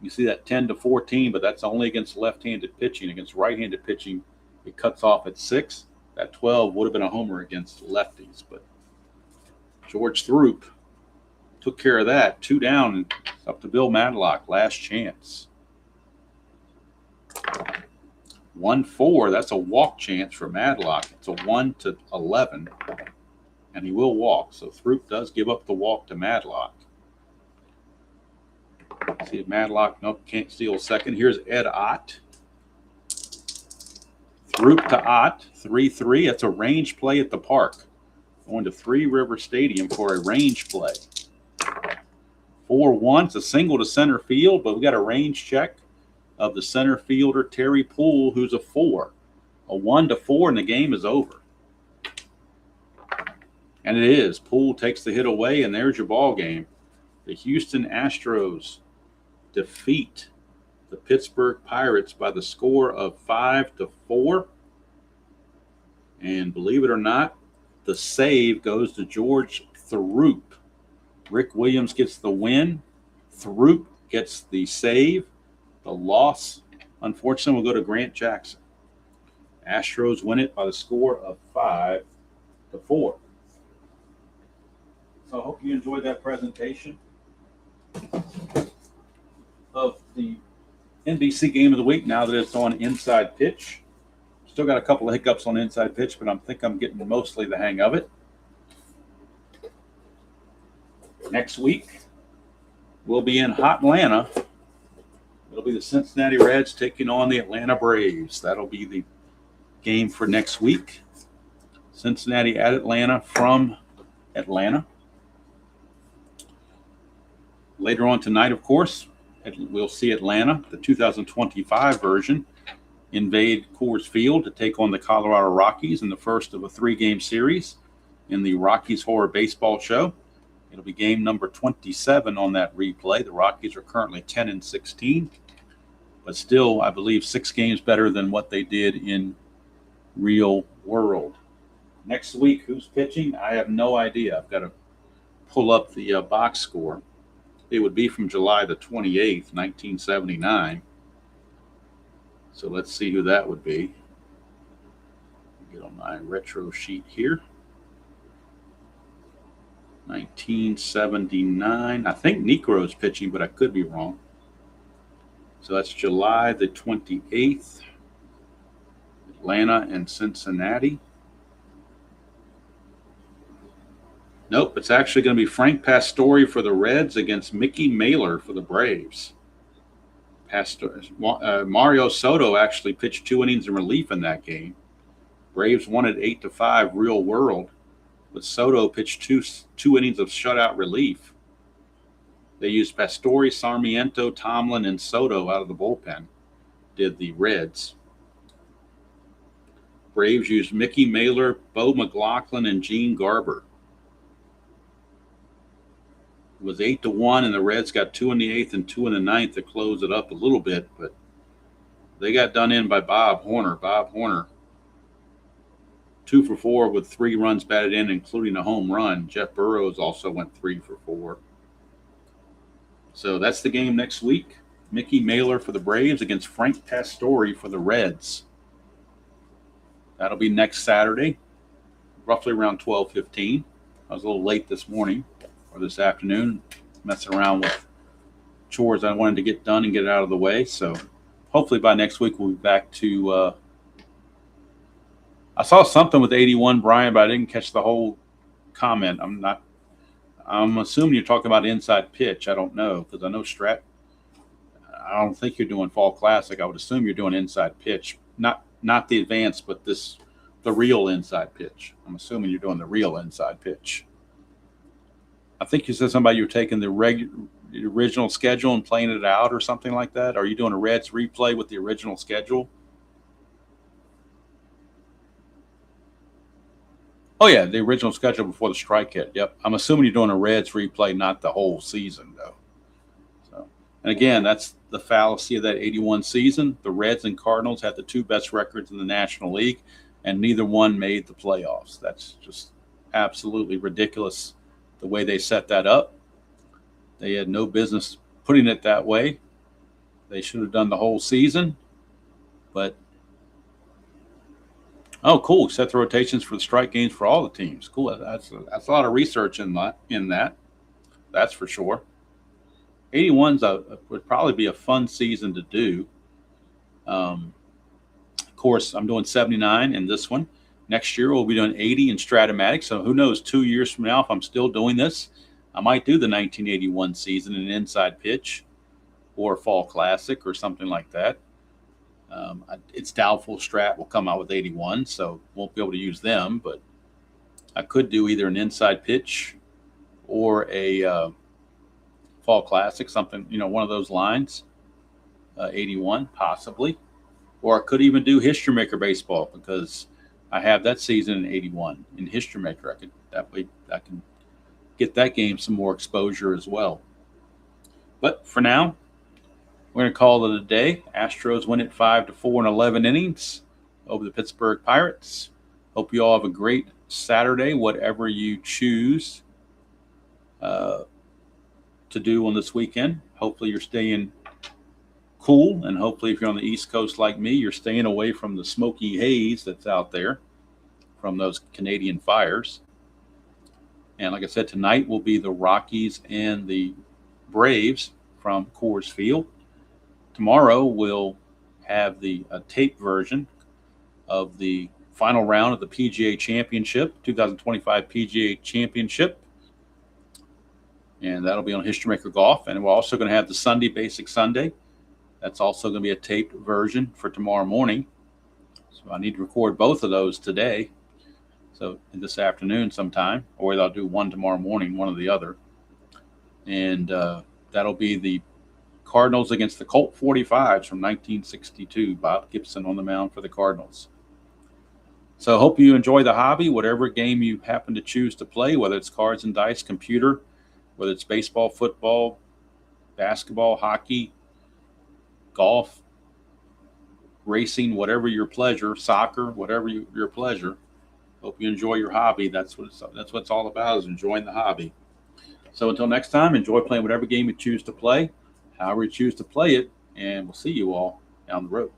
S1: You see that 10-14, but that's only against left-handed pitching. Against right-handed pitching, it cuts off at 6. That 12 would have been a homer against lefties, but George Throop took care of that. 2 down, and up to Bill Madlock, last chance. 1-4, that's a walk chance for Madlock. It's a 1-11, and he will walk. So Throop does give up the walk to Madlock. See if Madlock, nope, can't steal a second. Here's Ed Ott. Throop to Ott, 3-3. That's a range play at the park. Going to Three River Stadium for a range play. 4-1. It's a single to center field, but we got a range check of the center fielder, Terry Poole, who's a 4. A 1-4, and the game is over. And it is. Poole takes the hit away, and there's your ball game. The Houston Astros defeat the Pittsburgh Pirates by the score of 5-4. And believe it or not, the save goes to George Throop. Rick Williams gets the win. Throop gets the save. The loss, unfortunately, will go to Grant Jackson. Astros win it by the score of 5-4. So I hope you enjoyed that presentation of the NBC game of the week now that it's on Inside Pitch. Still got a couple of hiccups on Inside Pitch, but I think I'm getting mostly the hang of it. Next week, we'll be in hot Atlanta. It'll be the Cincinnati Reds taking on the Atlanta Braves. That'll be the game for next week. Cincinnati at Atlanta from Atlanta. Later on tonight, of course, we'll see Atlanta, the 2025 version, invade Coors Field to take on the Colorado Rockies in the first of a 3-game series in the Rockies Horror Baseball Show. It'll be game number 27 on that replay. The Rockies are currently 10-16, but still, I believe, 6 games better than what they did in real world. Next week, who's pitching? I have no idea. I've got to pull up the box score. It would be from July the 28th, 1979. So let's see who that would be. Get on my retro sheet here. 1979. I think Necro's pitching, but I could be wrong. So that's July the 28th. Atlanta and Cincinnati. Nope, it's actually going to be Frank Pastore for the Reds against Mickey Mailer for the Braves. Mario Soto actually pitched 2 innings in relief in that game. Braves won it 8-5 real world, but Soto pitched two innings of shutout relief. They used Pastore, Sarmiento, Tomlin, and Soto out of the bullpen, did the Reds. Braves used Mickey Mailer, Bo McLaughlin, and Gene Garber. It was 8-1, and the Reds got 2 in the 8th and 2 in the 9th to close it up a little bit, but they got done in by Bob Horner. Bob Horner, 2 for 4 with 3 runs batted in, including a home run. Jeff Burrows also went 3 for 4. So that's the game next week. Mickey Mailer for the Braves against Frank Pastore for the Reds. That'll be next Saturday, roughly around 12:15. I was a little late this morning or this afternoon, messing around with chores I wanted to get done and get it out of the way. So hopefully by next week we'll be back to I saw something with 81, Brian, but I didn't catch the whole comment. I'm assuming you're talking about Inside Pitch. I don't know, because I know I don't think you're doing Fall Classic. I would assume you're doing Inside Pitch. Not the advanced, but the real Inside Pitch. I'm assuming you're doing the real Inside Pitch. I think you said somebody you were taking the original schedule and playing it out or something like that. Are you doing a Reds replay with the original schedule? Oh, yeah, the original schedule before the strike hit. Yep. I'm assuming you're doing a Reds replay, not the whole season, though. So, and again, that's the fallacy of that 81 season. The Reds and Cardinals had the 2 best records in the National League, and neither one made the playoffs. That's just absolutely ridiculous the way they set that up. They had no business putting it that way. They should have done the whole season, but oh, cool. Set the rotations for the strike games for all the teams. Cool. That's a lot of research in that. That's for sure. 81's would probably be a fun season to do. Of course, I'm doing 79 in this one. Next year, we'll be doing 80 in Strat-O-Matic. So who knows, 2 years from now, if I'm still doing this, I might do the 1981 season in Inside Pitch. or Fall Classic or something like that. It's doubtful Strat will come out with 81, so won't be able to use them. But I could do either an inside pitch or a Fall Classic, something, one of those lines, 81 possibly. Or I could even do History Maker Baseball because I have that season in 81 in History Maker. That way I can get that game some more exposure as well. But for now, we're going to call it a day. Astros win it 5-4 in 11 innings over the Pittsburgh Pirates. Hope you all have a great Saturday, whatever you choose to do on this weekend. Hopefully you're staying cool, and hopefully if you're on the East Coast like me, you're staying away from the smoky haze that's out there from those Canadian fires. And like I said, tonight will be the Rockies and the Braves from Coors Field. Tomorrow we'll have the tape version of the final round of the PGA Championship, 2025 PGA Championship. And that'll be on History Maker Golf. And we're also going to have the Sunday Basic Sunday. That's also going to be a taped version for tomorrow morning. So I need to record both of those today. So this afternoon sometime, or I'll do one tomorrow morning, one or the other. And that'll be the Cardinals against the Colt 45s from 1962. Bob Gibson on the mound for the Cardinals. So I hope you enjoy the hobby, whatever game you happen to choose to play, whether it's cards and dice, computer, whether it's baseball, football, basketball, hockey, golf, racing, whatever your pleasure, soccer, whatever your pleasure. Hope you enjoy your hobby. That's what it's all about, is enjoying the hobby. So until next time, enjoy playing whatever game you choose to play, however you choose to play it, and we'll see you all down the road.